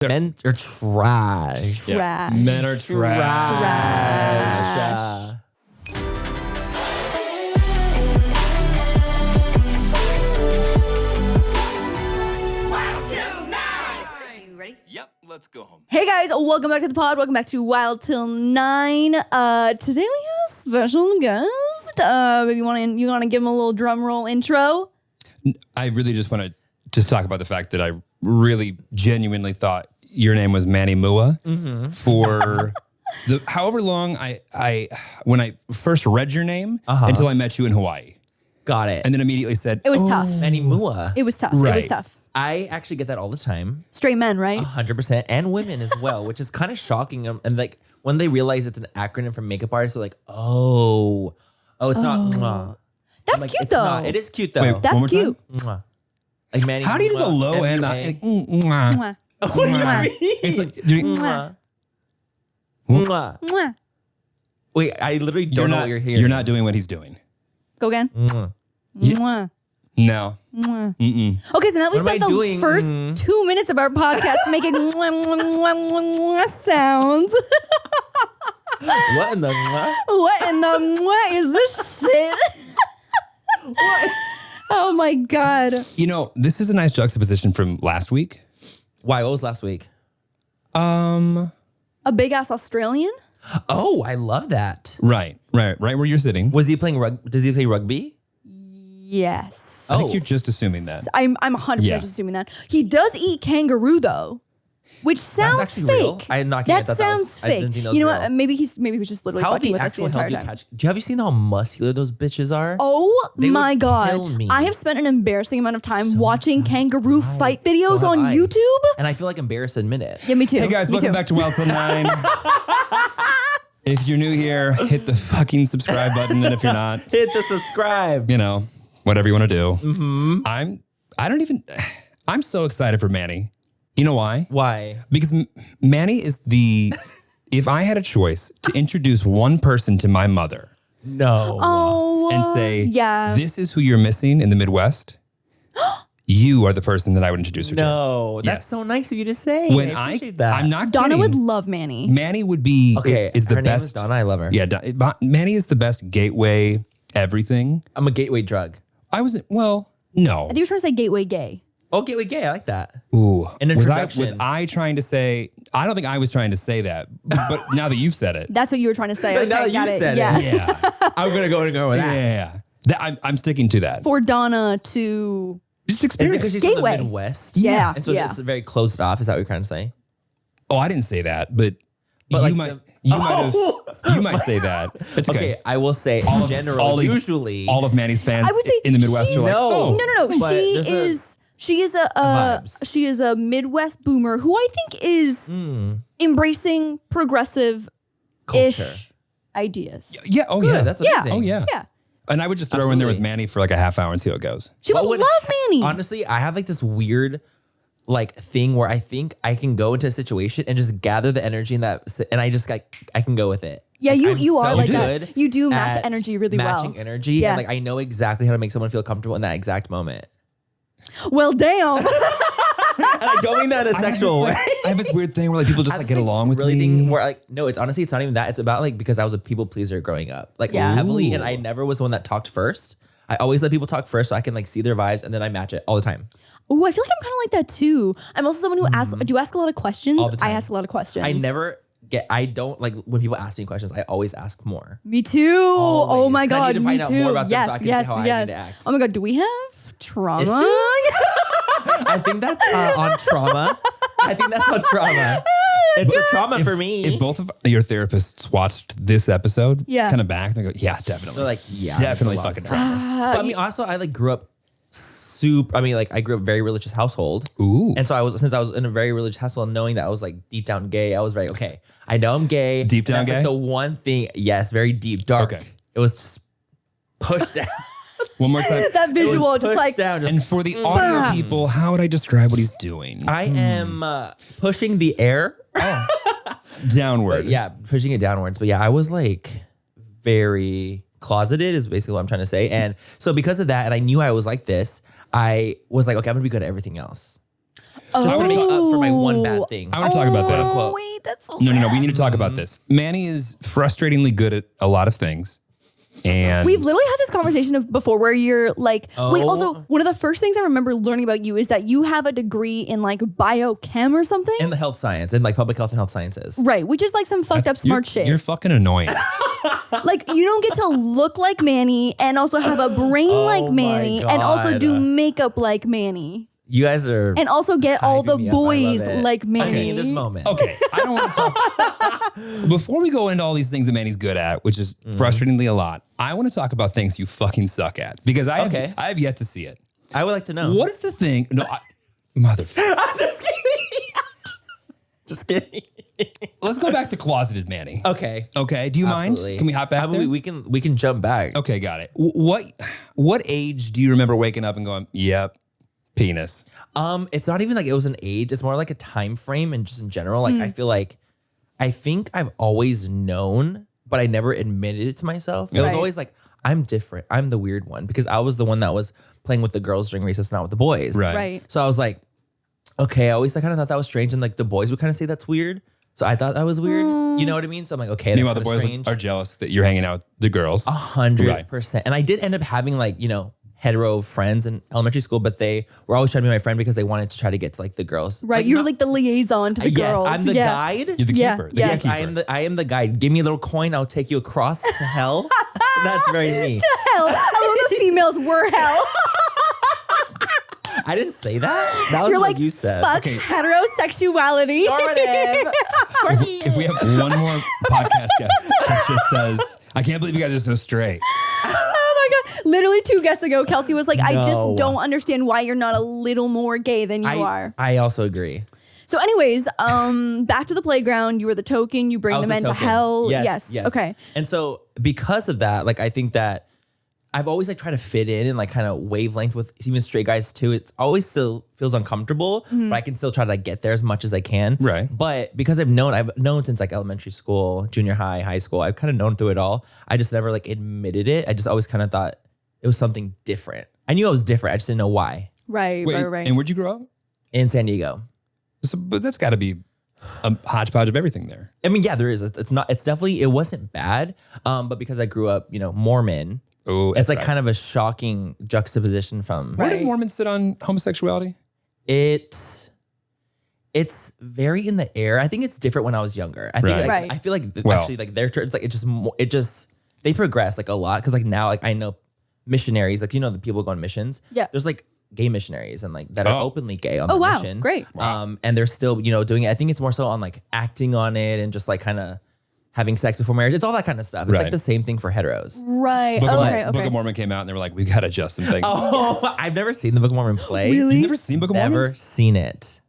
Men are trash. Trash. Men are trash. Trash. Yep, let's go home. Hey guys, welcome back to the pod. Welcome back to Wild Till 9. Today we have a special guest. Maybe you want to give him a little drum roll intro? I really just want to talk about the fact that I really genuinely thought your name was MannyMUA for the however long when I first read your name until I met you in Hawaii. Got it. And then immediately said, It was tough. MannyMUA. It was tough. It Right. was tough. I actually get that all the time. Straight men, right? 100%. And women as well, which is kind of shocking. And like when they realize it's an acronym for makeup artists, they're like, oh, it's not. Mwah. That's Like, cute it's though. not. It is cute though. Wait, one That's more time? cute. Mwah. Like Manny. How do you do the low end? Like, mwah. Mwah. What do you Mwah. mean? It's like, doing, Mwah. Mwah. Mwah. Mwah. Wait, I literally don't know what you're hearing. You're not doing what he's doing. Go again. Mwah. Mwah. No. Mwah. Mm-mm. Okay, so now we What am spent I the doing? first 2 minutes of our podcast making mwah, mwah, mwah, mwah, mwah sounds. What in the mwah? What in the mwah is this shit? What? Oh my God. You know, this is a nice juxtaposition from last week. Why? What was last week? A big ass Australian? Oh, I love that. Right where you're sitting. Was he playing Does he play rugby? Yes. I think you're just assuming that. I'm 100% Yeah. just assuming that. He does eat kangaroo though, which sounds actually fake. real? I had not That thought that was- sounds I fake. didn't think that was You know real. what? Maybe he was just literally How fucking the with us the actual hell entire do you time. catch? Have you seen how muscular those bitches are? Oh They my would God. kill me. I have spent an embarrassing amount of time watching kangaroo fight videos So have on I. YouTube. And I feel like embarrassed to admit it. Yeah, me too. Hey guys, Me welcome too. back to Wild Till 9. If you're new here, hit the fucking subscribe button, and if you're not, Hit the subscribe. you know, whatever you want to do. I'm so excited for Manny. You know why? Why? Because Manny is if I had a choice to introduce one person to my mother No. Oh, and say, yeah. this is who you're missing in the Midwest, you are the person that I would introduce her to. No. That's Yes. so nice of you to say. When I appreciate that. I'm not Donna kidding. would love Manny. Manny would be, Okay. is the her name best. is Donna. I love her. Yeah, Manny is the best gateway everything. I'm a gateway drug. No. I think you were trying to say gateway gay. Oh, gateway gay. I like that. Ooh. An Was introduction. I trying to say, I don't think I was trying to say that, but now that you've said it. That's what you were trying to say. But Okay, now that got you it. said yeah. it. Yeah. I'm going to go with that. Yeah. I'm sticking to that. For Donna to... Just Is it experience. because she's from Gateway. the Midwest? Yeah. And so it's very closed off. Is that what you're trying to say? Oh, I didn't say that, but you like might the- you might say that. It's okay. Okay, I will say in general, usually all of Manny's fans I would say in the Midwest are she's- like, No. oh, No. But there's She is vibes. a Midwest boomer who I think is embracing progressive Culture. ideas. yeah, oh Good, yeah, that's Yeah. amazing. oh yeah. Yeah. And I would just throw in there with Absolutely. Manny for like a half hour and see how it goes. She would What would- love Manny. Honestly, I have like this weird like thing where I think I can go into a situation and just gather the energy in that, and I just like I can go with it. Yeah, Like, you I'm are so like good that. You do match at energy really matching well. energy, Yeah. and like I know exactly how to make someone feel comfortable in that exact moment. Well, damn. And I don't mean that in a sexual way. I have this weird thing where like people just like get along with really me. thing where like no, it's honestly it's not even that. It's about like because I was a people pleaser growing up, like Yeah. heavily, and I never was the one that talked first. I always let people talk first so I can like see their vibes and then I match it all the time. Oh, I feel like I'm kind of like that too. I'm also someone who asks. Do you ask a lot of questions? All the time. I ask a lot of questions. I don't like when people ask me questions, I always ask more. Me too. Oh Always. my 'Cause I god, need to me find out too. more about them yes, so I can see yes, how I yes. need to act. Oh my god, do we have trauma? I think that's on trauma. I think that's on trauma. It's the trauma for me. If both of your therapists watched this episode, Yeah. kind of back, they go, yeah, definitely. They're like, yeah, Definitely it's a lot of fucking stress. But I mean, also, I like grew up I grew up very religious household. Ooh. And so since I was in a very religious household, knowing that I was like deep down gay, I was very, okay, I know I'm gay. Deep down and that's gay? like the one thing, yes, very deep, dark. Okay. It was just pushed down. One more time. that visual, just Pushed like down. Just, And for the audio people, how would I describe what he's doing? I am pushing the air. Downward. Yeah, pushing it downwards. But yeah, I was like very closeted is basically what I'm trying to say. And so because of that, and I knew I was like this, I was like, okay, I'm gonna be good at everything else. Just to make up for my one bad thing. I want to talk about that. Oh, wait, that's so No. sad. We need to talk about this. Manny is frustratingly good at a lot of things. And We've literally had this conversation before where you're like, wait, Oh. also, one of the first things I remember learning about you is that you have a degree in like biochem or something. In the health science, in like public health and health sciences. Right, which is like some fucked up smart shit. You're fucking annoying. Like you don't get to look like Manny and also have a brain like my Manny and also God. do makeup like Manny. You guys are And also get all the hyping me up. I love boys it. like Manny. Okay, in this moment. Okay, I don't want to talk. Before we go into all these things that Manny's good at, which is frustratingly a lot, I want to talk about things you fucking suck at because I have yet to see it. I would like to know. What is the thing? No, motherfucker. I'm just kidding. Just kidding. Let's go back to closeted Manny. Okay. Okay. Do you Absolutely. mind? Can we hop back How about there? we can jump back. Okay, got it. What age do you remember waking up and going, "Yep, penis"? It's not even like it was an age. It's more like a time frame and just in general. Like I think I've always known, but I never admitted it to myself. It was Right. always like I'm different. I'm the weird one because I was the one that was playing with the girls during recess, not with the boys. Right. So I was like, okay. I always kind of thought that was strange, and like the boys would kind of say that's weird. So I thought that was weird. You know what I mean? So I'm like, okay, that's Meanwhile, the kinda boys strange. are jealous that you're hanging out with the girls. 100%. And I did end up having like, hetero friends in elementary school, but they were always trying to be my friend because they wanted to try to get to like the girls. Right, you're like the liaison to the yes, girls. I'm the guide. You're the Yeah, keeper. The yeah. Yes, gatekeeper. I am the guide. Give me a little coin, I'll take you across to hell. That's very me. Hell, I love the females were hell. I didn't say that. That was You're what like, you said. fuck heterosexuality. Normative. If we have one more podcast guest that just says, "I can't believe you guys are so straight." Oh my God. Literally 2 guests ago, Kelsey was like, I just No. don't understand why you're not a little more gay than you are. I also agree. So anyways, back to the playground. You were the token. You bring I the was men the to token. hell. Yes. Okay. And so because of that, like I think that I've always like tried to fit in and like kind of wavelength with even straight guys too. It's always still feels uncomfortable, but I can still try to like get there as much as I can. Right. But because I've known since like elementary school, junior high, high school, I've kind of known through it all. I just never like admitted it. I just always kind of thought it was something different. I knew I was different. I just didn't know why. Right, Wait, right. And where'd you grow up? In San Diego. So, but that's got to be a hodgepodge of everything there. I mean, yeah, there is. It's not. It's definitely. It wasn't bad. But because I grew up, Mormon. Oh, It's like kind of a shocking juxtaposition from Where did Right. Mormons sit on homosexuality? it's very in the air. I think it's different when I was younger. I think Right. like, Right. I feel like Well- actually like their church, it's like it just they progress like a lot because like now like I know missionaries, like the people go on missions. Yeah. There's like gay missionaries and like that are Oh. openly gay on Oh, the wow. mission. Great. And they're still doing it. I think it's more so on like acting on it and just like kind of having sex before marriage. It's all that kind of stuff. It's Right. like the same thing for heteros. Right. Book, Okay. Book Okay. of Mormon came out and they were like, "We got to adjust some things." Oh, I've never seen the Book of Mormon play. Really? You've never seen Book of Mormon? Never seen it.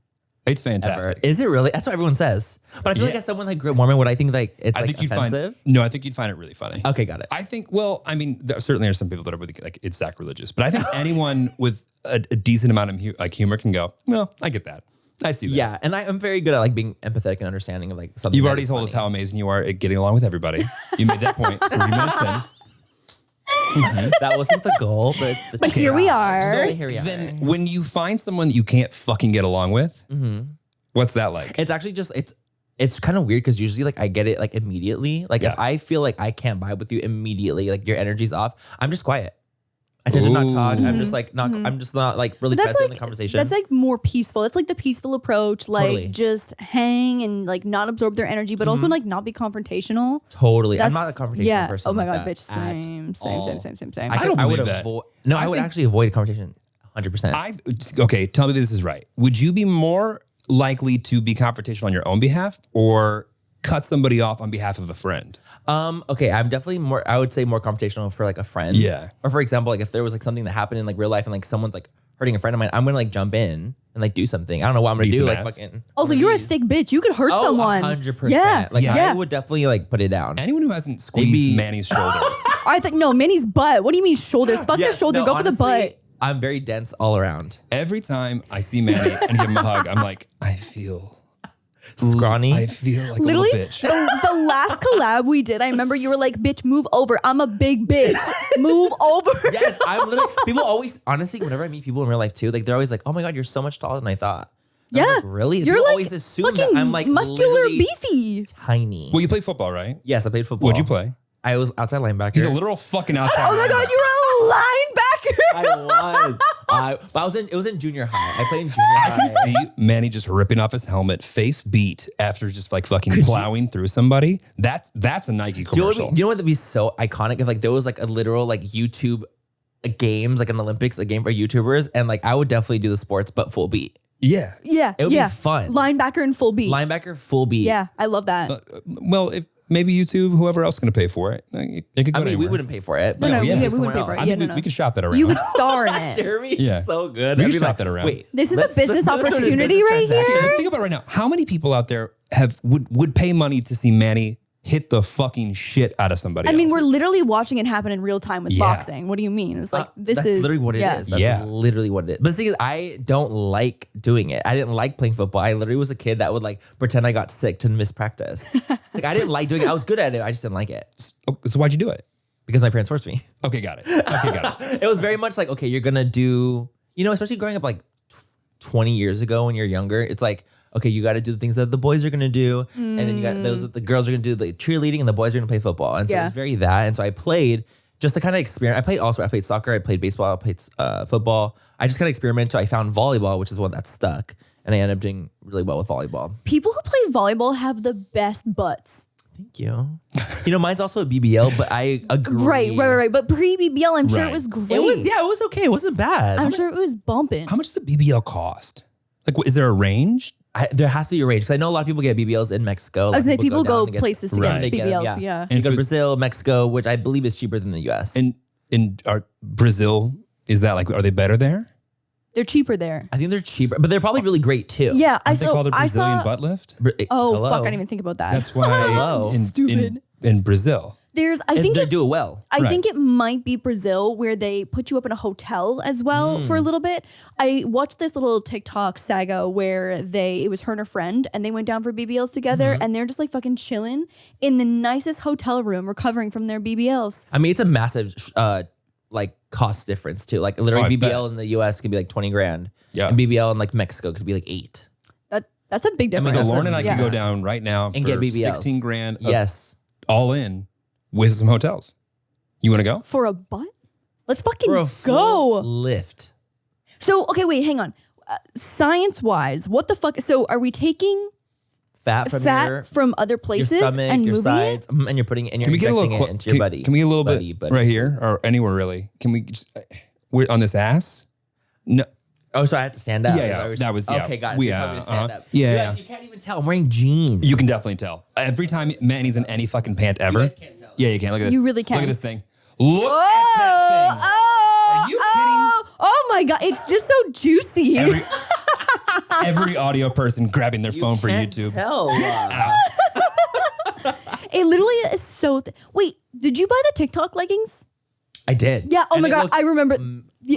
It's Ever. fantastic. Is it really? That's what everyone says. But I feel like Yeah. as someone like grew up Mormon, would I think like it's I like think you'd offensive? I think you'd find it really funny. Okay, got it. I think, well, I mean, there certainly are some people that are really, like, it's sacrilegious, but I think anyone with a decent amount of humor can go, well, I get that. I see that. Yeah, and I'm very good at like being empathetic and understanding of like something. You've that already is told us funny. how amazing you are at getting along with everybody. You made that point 3 minutes in. That wasn't the goal, but here we are. So here we are. Then when you find someone that you can't fucking get along with, what's that like? It's actually just it's kind of weird because usually like I get it like immediately. Like Yeah. if I feel like I can't vibe with you immediately, like your energy's off, I'm just quiet. I tend to not talk. I'm just like not. I'm just not like really That's present like in the conversation. That's like more peaceful. It's like the peaceful approach, like Totally. just hang and like not absorb their energy, but also like not be confrontational. totally. I'm That's- not a confrontational yeah. person. Oh my like god, that bitch. at Same. all. Same. I don't I would believe that. avoid. No, I would think- actually avoid conversation 100%. Okay, tell me this is right. Would you be more likely to be confrontational on your own behalf or cut somebody off on behalf of a friend? Okay, I'm definitely more. I would say more confrontational for like a friend. Yeah. Or for example, like if there was like something that happened in like real life and like someone's like hurting a friend of mine, I'm gonna like jump in and like do something. I don't know what I'm gonna Beat do. some Like ass. fucking. Also, you're a thick bitch. You could hurt Oh, someone. 100%. Yeah. Like yeah. I would definitely like put it down. Anyone who hasn't squeezed Maybe- Manny's shoulders. I think no, Manny's butt. What do you mean shoulders? Fuck the shoulder. no, Go for the honestly, butt. I'm very dense all around. Every time I see Manny and give him a hug, I'm like, I feel Scrawny. I feel like Literally, a little bitch. the last collab we did, I remember you were like, "Bitch, move over. I'm a big bitch. Move over." Yes, I'm literally. People always, honestly, whenever I meet people in real life too, like they're always like, "Oh my god, you're so much taller than I thought." Yeah. Like, really? You're People like always assume that fucking I'm like muscular, literally beefy. tiny. Well, you play football, right? Yes, I played football. What'd you play? I was outside linebacker. He's a literal fucking outside. Oh my God, you're a linebacker. I was. But it was in junior high. I played in junior high. See Manny just ripping off his helmet, face beat after just like fucking plowing through somebody. That's a Nike commercial. Do you know what would be so iconic if like there was like a literal like YouTube games, like an Olympics, a game for YouTubers, and like I would definitely do the sports but full beat. Yeah. Yeah. It would be fun. Linebacker and full beat. Linebacker full beat. Yeah, I love that. Well, if maybe YouTube, whoever else is going to pay for it, it could go I mean, we anywhere. wouldn't pay for it. No, But we yeah, wouldn't somewhere pay for else. it. I Yeah, mean, no. we could shop that around. You would star in it. Jeremy, Yeah. so good. We I'd can be shop like, that around. Wait, This is a business let's do a opportunity right transaction. here. Think about it right now. How many people out there would pay money to see Manny hit the fucking shit out of somebody I mean, else? we're literally watching it happen in real time with Yeah. boxing. What do you mean? It's like this That's is literally what it is. That's Yeah. literally what it is. But the thing is, I don't like doing it. I didn't like playing football. I literally was a kid that would like pretend I got sick to miss practice. Like I didn't like doing it. I was good at it. I just didn't like it So why'd you do it? because my parents forced me. Okay, got it. Okay, got it. It was very much like, okay, you're gonna do, especially growing up like 20 years ago when you're younger, it's like, okay, you got to do the things that the boys are gonna do, and then you got those that the girls are gonna do the cheerleading, and the boys are gonna play football, and so it was very that, and so I played just to kind of experiment. I played also, I played soccer, I played baseball, I played football. I just kind of experimented. I found volleyball, which is one that stuck, and I ended up doing really well with volleyball. People who play volleyball have the best butts. Thank you. Mine's also a BBL, but I agree. Right. But pre BBL, I'm sure Right. it was great. It was okay. It wasn't bad. I'm sure it was bumping. How much does the BBL cost? Like, is there a range? There has to be a range because I know a lot of people get BBLs in Mexico. I was saying people go down and get- places to Right. get They get them, BBLs. Yeah. You And go to for- Brazil, Mexico, which I believe is cheaper than the US. And in Brazil, is that like, are they better there? They're cheaper there. I think they're cheaper, but they're probably really great too. Yeah, Aren't they called a Brazilian butt lift? Oh Hello. fuck! I didn't even think about that. That's why Hello. Stupid. in Brazil. There's, I And think they it, do it well. I Right. think it might be Brazil where they put you up in a hotel as well for a little bit. I watched this little TikTok saga where it was her and her friend and they went down for BBLs together and they're just like fucking chilling in the nicest hotel room recovering from their BBLs. I mean, it's a massive like cost difference too. Like literally Oh, I BBL in the US could be like 20 grand. Yeah. And BBL in like Mexico could be like 8. That's a big difference. So that's Lauren and I yeah. could go down right now And for get BBLs. 16 grand Yes. all in with some hotels. You want to go? For a butt? Let's fucking For a go. full lift. So, okay, wait, hang on. Science-wise, what the fuck? So are we taking Fat from fat from other your places stomach, and your moving sides, and you're putting it and you're Can we get a injecting little it into your buddy. Can we get a little buddy, bit right here or anywhere really? Can we just we're on this ass? No. Oh, so I have to stand up. Yeah, Is yeah, what you're that saying? was- yeah. Okay, got it. We, So you told me to stand up. yeah, You yeah. guys, you can't even tell. I'm wearing jeans. You can definitely tell. Every time Manny's in any fucking pant ever. guys can't tell. Yeah, you can. Look at this. You really can. Look at this thing. Look Oh, at that thing. oh, Are you oh my God. It's just so juicy. Every audio person grabbing their phone for Can't YouTube. tell. It literally is so. Wait, did you buy the TikTok leggings? I did. Yeah. Oh And my it God. looked I remember.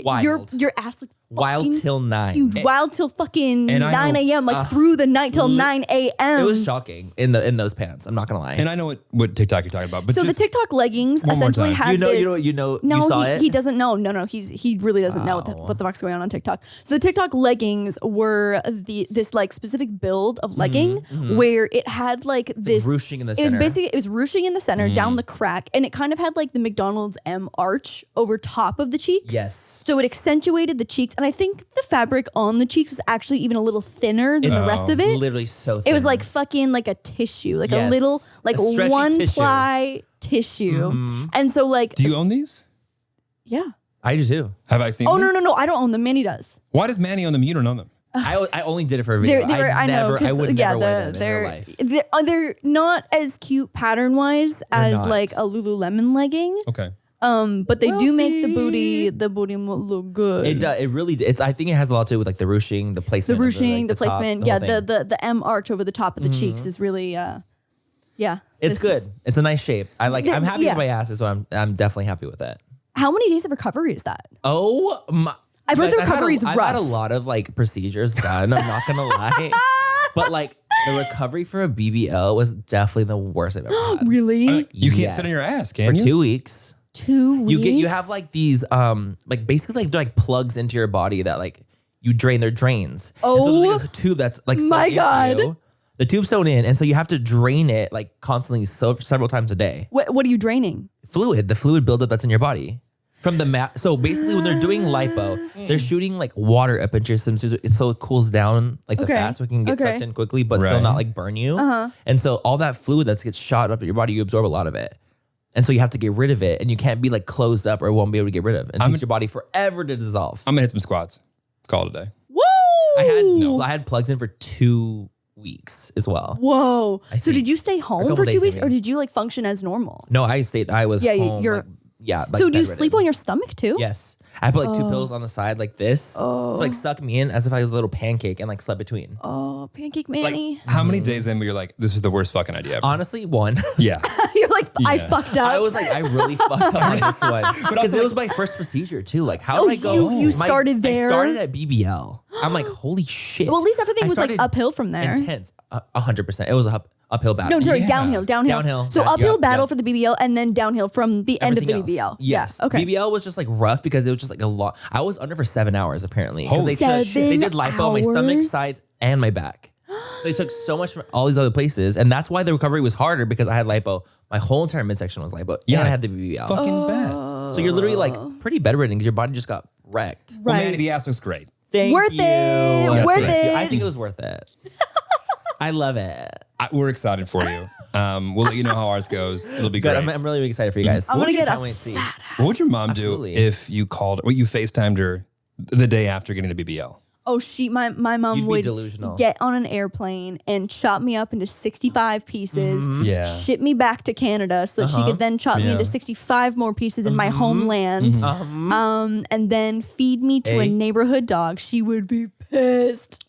wild. Your ass looked Wild fucking till 9. huge. Wild till fucking And I 9 know- a.m. Like through the night till 9 a.m. It was shocking in those pants. I'm not gonna lie. And I know what TikTok you're talking about. But So the just, TikTok leggings one more essentially time. had you know, this. you know, No, you saw he it. doesn't know. No, he really doesn't know what the fuck's going on TikTok. So the TikTok leggings were this like specific build of legging where it had like this ruching in the It was center. basically it was ruching in the center down the crack, and it kind of had like the McDonald's M arch over top of the cheeks. Yes. So it accentuated the cheeks, and I think the fabric on the cheeks was actually even a little thinner than the rest of it. Literally so thin. It was like fucking like a tissue, like a Yes. little like A stretchy one tissue. ply tissue. And so like do you own these? yeah. I do too. Have I seen Oh these? no, I don't own them. Manny does. Why does Manny own them? You don't own them. I only did it for a video. I know. I would never wear them in they're, real life. they're not as cute pattern wise as not. like a Lululemon legging. Okay. But they do make the booty look good. It does. It really. It's. I think it has a lot to do with like the ruching, the the placement, ruching, the top, placement, the yeah, whole thing. the M arch over the top of the cheeks is really yeah. It's this good. is- It's a nice shape. I like. I'm happy Yeah. with my asses, so I'm definitely happy with it. How many days of recovery is that? Oh my! I've heard the recovery's I've had a rough. lot of like procedures done. I'm not gonna lie, but like the recovery for a BBL was definitely the worst I've ever had. Really? You can't Yes. sit on your ass, for can you? 2 weeks. 2 weeks. You have like these like basically like they're like plugs into your body that like you drain their drains. Oh, and so there's like a tube that's like sewn my into God. you. The tube's sewn in, and so you have to drain it like constantly, several times a day. What are you draining? The fluid buildup that's in your body. From the mat. So basically when they're doing lipo, they're shooting like water up into your system so it cools down like the fat so it can get sucked in quickly, but still not like burn you. And so all that fluid that gets shot up at your body, you absorb a lot of it. And so you have to get rid of it, and you can't be like closed up or it won't be able to get rid of it. It takes your body forever to dissolve. I'm gonna hit some squats. Call it a day. Whoa! I had plugs in for 2 weeks as well. Whoa. So think. did you stay home for 2 weeks or did you like function as normal? No, I was home. you're- Like So do you bedridden. sleep on your stomach too? Yes. I put like 2 pillows on the side like this to like suck me in as if I was a little pancake and like slept between. Oh, pancake Manny. How many days in were you like, this was the worst fucking idea ever? Honestly, 1. Yeah. You're like, I fucked up. I was like, I really fucked up on this one. Because it was my first procedure too. Like, how did I go? you started there? I started at BBL. I'm like, holy shit. Well, at least everything I was like started uphill from there. Intense. 100%. It was a uphill battle. No, sorry, downhill. Downhill. So Yeah, uphill yeah, battle yeah. for the BBL and then downhill from the end of the Everything BBL. else. Yes. Yeah, okay. BBL was just like rough because it was just like a lot. I was under for 7 hours apparently. 'Cause Holy they did lipo on my stomach, hours? sides, and my back. They took so much from all these other places. And that's why the recovery was harder because I had lipo. My whole entire midsection was lipo. Yeah. And I had the BBL. Fucking bad. So you're literally like pretty bedridden because your body just got wrecked. Well, Right. Manny, the ass looks great. Thank Worth you. it. Yes, Worth thank you. it. I think it was worth it. I love it. We're excited for you. We'll let you know how ours goes. It'll be Good. great. I'm really excited for you guys. I'm going to get Can't a wait to see. fat ass. What would your mom Absolutely. do if you called, or you FaceTimed her the day after getting the BBL? Oh, my mom You'd be would delusional. get on an airplane and chop me up into 65 pieces, Yeah. ship me back to Canada so that she could then chop me into 65 more pieces in my homeland, and then feed me to a Hey. neighborhood dog. She would be pissed.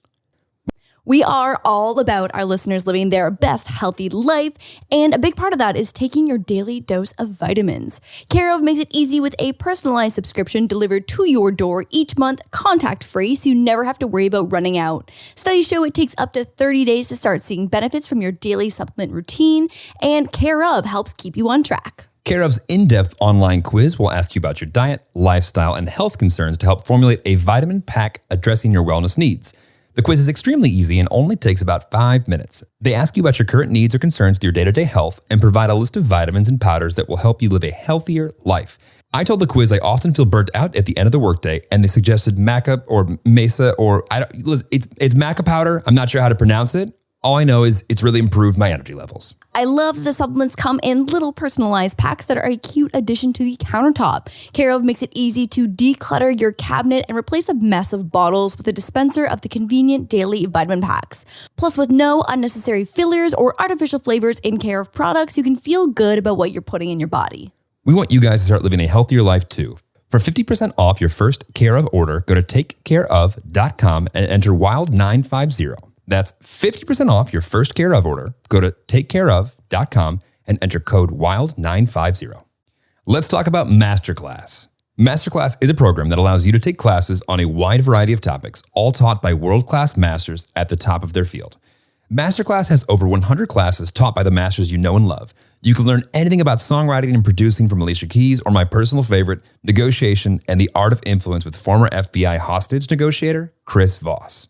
We are all about our listeners living their best healthy life, and a big part of that is taking your daily dose of vitamins. Care of makes it easy with a personalized subscription delivered to your door each month, contact-free, so you never have to worry about running out. Studies show it takes up to 30 days to start seeing benefits from your daily supplement routine, and Care of helps keep you on track. Care of's in-depth online quiz will ask you about your diet, lifestyle, and health concerns to help formulate a vitamin pack addressing your wellness needs. The quiz is extremely easy and only takes about 5 minutes. They ask you about your current needs or concerns with your day-to-day health and provide a list of vitamins and powders that will help you live a healthier life. I told the quiz I often feel burnt out at the end of the workday, and they suggested Maca or Mesa or listen, it's Maca powder. I'm not sure how to pronounce it. All I know is it's really improved my energy levels. I love that the supplements come in little personalized packs that are a cute addition to the countertop. Care of makes it easy to declutter your cabinet and replace a mess of bottles with a dispenser of the convenient daily vitamin packs. Plus, with no unnecessary fillers or artificial flavors in Care of products, you can feel good about what you're putting in your body. We want you guys to start living a healthier life too. For 50% off your first Care of order, go to takecareof.com and enter WILD950. That's 50% off your first Care of order. Go to takecareof.com and enter code WILD950. Let's talk about Masterclass. Masterclass is a program that allows you to take classes on a wide variety of topics, all taught by world-class masters at the top of their field. Masterclass has over 100 classes taught by the masters you know and love. You can learn anything about songwriting and producing from Alicia Keys or my personal favorite, negotiation and the art of influence with former FBI hostage negotiator, Chris Voss.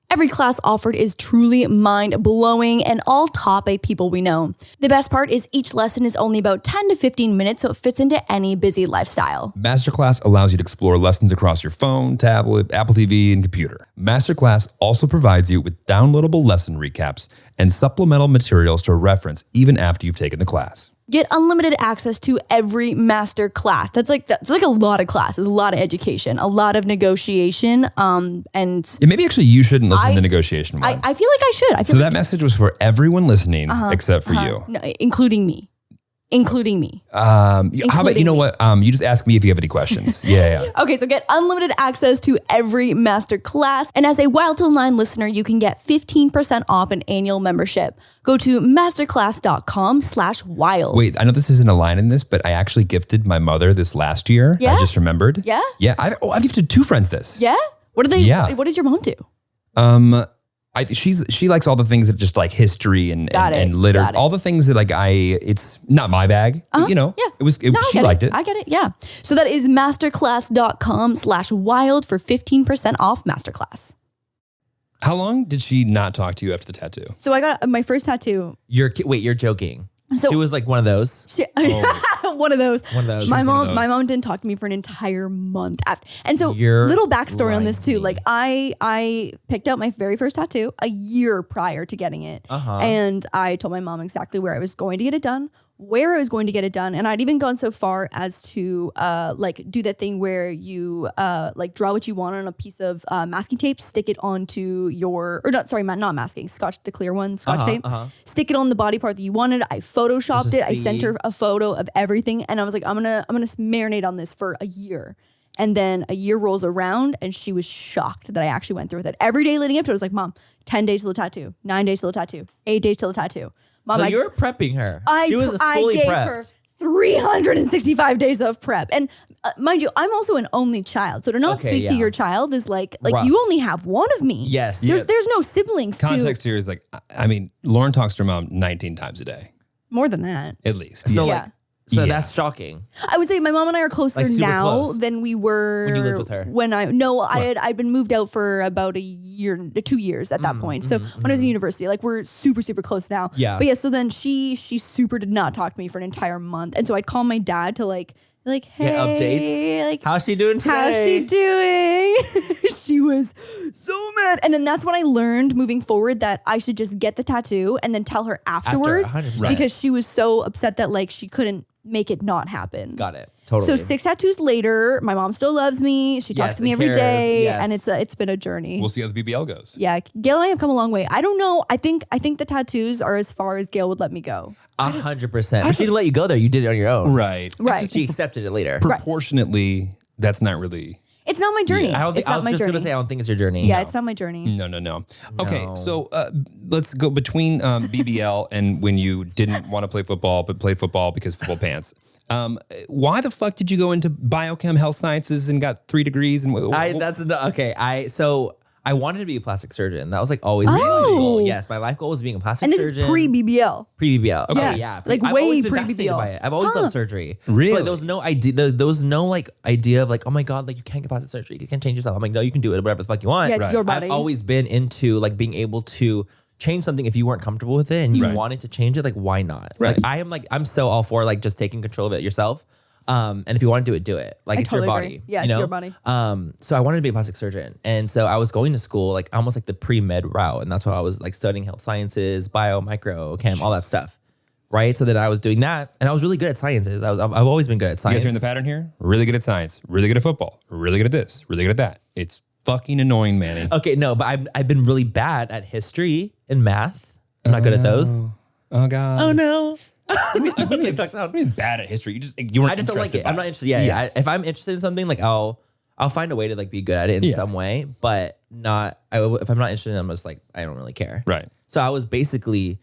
Every class offered is truly mind-blowing and all taught by people we know. The best part is each lesson is only about 10 to 15 minutes, so it fits into any busy lifestyle. Masterclass allows you to explore lessons across your phone, tablet, Apple TV, and computer. Masterclass also provides you with downloadable lesson recaps and supplemental materials to reference even after you've taken the class. Get unlimited access to every master class. That's like a lot of classes, a lot of education, a lot of negotiation, and Yeah, maybe actually you shouldn't listen to the negotiation one. I feel like I should. I feel So that message was for everyone listening except for you. no, including me. Including me. How about, Including you know me. what? You just ask me if you have any questions. Yeah. Okay, so get unlimited access to every master class. And as a Wild Till 9 listener, you can get 15% off an annual membership. Go to masterclass.com/wild. Wait, I know this isn't a line in this, but I actually gifted my mother this last year. Yeah? I just remembered. Yeah? Yeah. I've gifted 2 friends this. Yeah? What did Yeah. What did your mom do? She likes all the things that just like history and litter, Got it. all the things that like it's not my bag. You know, she liked it. I get it. Yeah. So that is masterclass.com/wild for 15% off masterclass. How long did she not talk to you after the tattoo? So I got my first tattoo. You're joking. So- she was like one of those. One of those. One of those. My one of mom, those. didn't talk to me for an entire month after. And so, You're little backstory on this too. lying. Like I picked out my very first tattoo a year prior to getting it, and I told my mom exactly where I was going to get it done, where I was going to get it done, and I'd even gone so far as to like do that thing where you like draw what you want on a piece of masking tape, stick it onto your not masking, scotch, the clear one, scotch tape, stick it on the body part that you wanted. I photoshopped it. I sent her a photo of everything, and I was like, I'm gonna marinate on this for a year. And then a year rolls around, and she was shocked that I actually went through with it. Every day leading up to it, I was like, Mom, 10 days till the tattoo, 9 days till the tattoo, 8 days till the tattoo. Mom, So you were prepping her. She was I fully gave prepped. her 365 days of prep. And mind you, I'm also an only child. So to not speak to your child is like Rough. you only have one of me. Yes. There's no siblings Context here is like, I mean, Lauren talks to her mom 19 times a day, more than that. at least. So Yeah. like, so Yeah. that's shocking. I would say my mom and I are closer Like, super now close. than we were When you lived with her. I'd been moved out for about a year, 2 years at that point. So when I was in university, like we're super, super close now. Yeah. But yeah, so then she super did not talk to me for an entire month. And so I'd call my dad to like, hey, Get updates. like, How's she doing today? how's she doing? She was so mad. And then that's when I learned moving forward that I should just get the tattoo and then tell her afterwards 100%. because she was so upset that like she couldn't make it not happen. Got it. Totally. So 6 tattoos later, my mom still loves me. She talks Yes, to me and every cares. day, Yes. and it's been a journey. We'll see how the BBL goes. Yeah, Gail and I have come a long way. I don't know. I think the tattoos are as far as Gail would let me go. 100%. But she didn't let you go there. You did it on your own. Right. Right. She accepted it later. Proportionately, that's not really. It's not my journey. I don't think. It's I not was my just journey. gonna say I don't think it's your journey. Yeah, it's not my journey. No. Okay, so let's go between BBL and when you didn't want to play football but played football because football pants. Why the fuck did you go into biochem health sciences and got 3 degrees? And So I wanted to be a plastic surgeon. That was like always my life goal. Yes, my life goal was being a plastic And this surgeon. is pre-BBL. Pre-BBL. Okay, Yeah. yeah. Like I've way always been pre-BBL. fascinated by it. I've always loved surgery. Really? So like, there was no idea. There was no like idea of like, oh my god, like you can't get plastic surgery. You can't change yourself. I'm like, no, you can do it. Whatever the fuck you want. Yeah, it's your body. I've always been into like being able to change something if you weren't comfortable with it and you wanted to change it. Like, why not? Right. Like I'm so all for like just taking control of it yourself. And if you want to do it. Like, I it's totally your agree. body. Yeah, you it's know? your body. So I wanted to be a plastic surgeon. And so I was going to school, like almost like the pre-med route. And that's why I was like studying health sciences, bio, micro, chem, all that stuff. Right. So then I was doing that and I was really good at sciences. I've always been good at you science. guys hearing the pattern here? Really good at science, really good at football, really good at this, really good at that. It's fucking annoying, Manny. Okay. No, but I've been really bad at history and math. I'm not good at those. Oh God. Oh no. TikTok sound. I mean, bad at history. You weren't. I just don't like interested it. by I'm not interested. Yeah. If I'm interested in something, like I'll find a way to like be good at it in some way, but not. If I'm not interested, I'm just like I don't really care. Right. So I was basically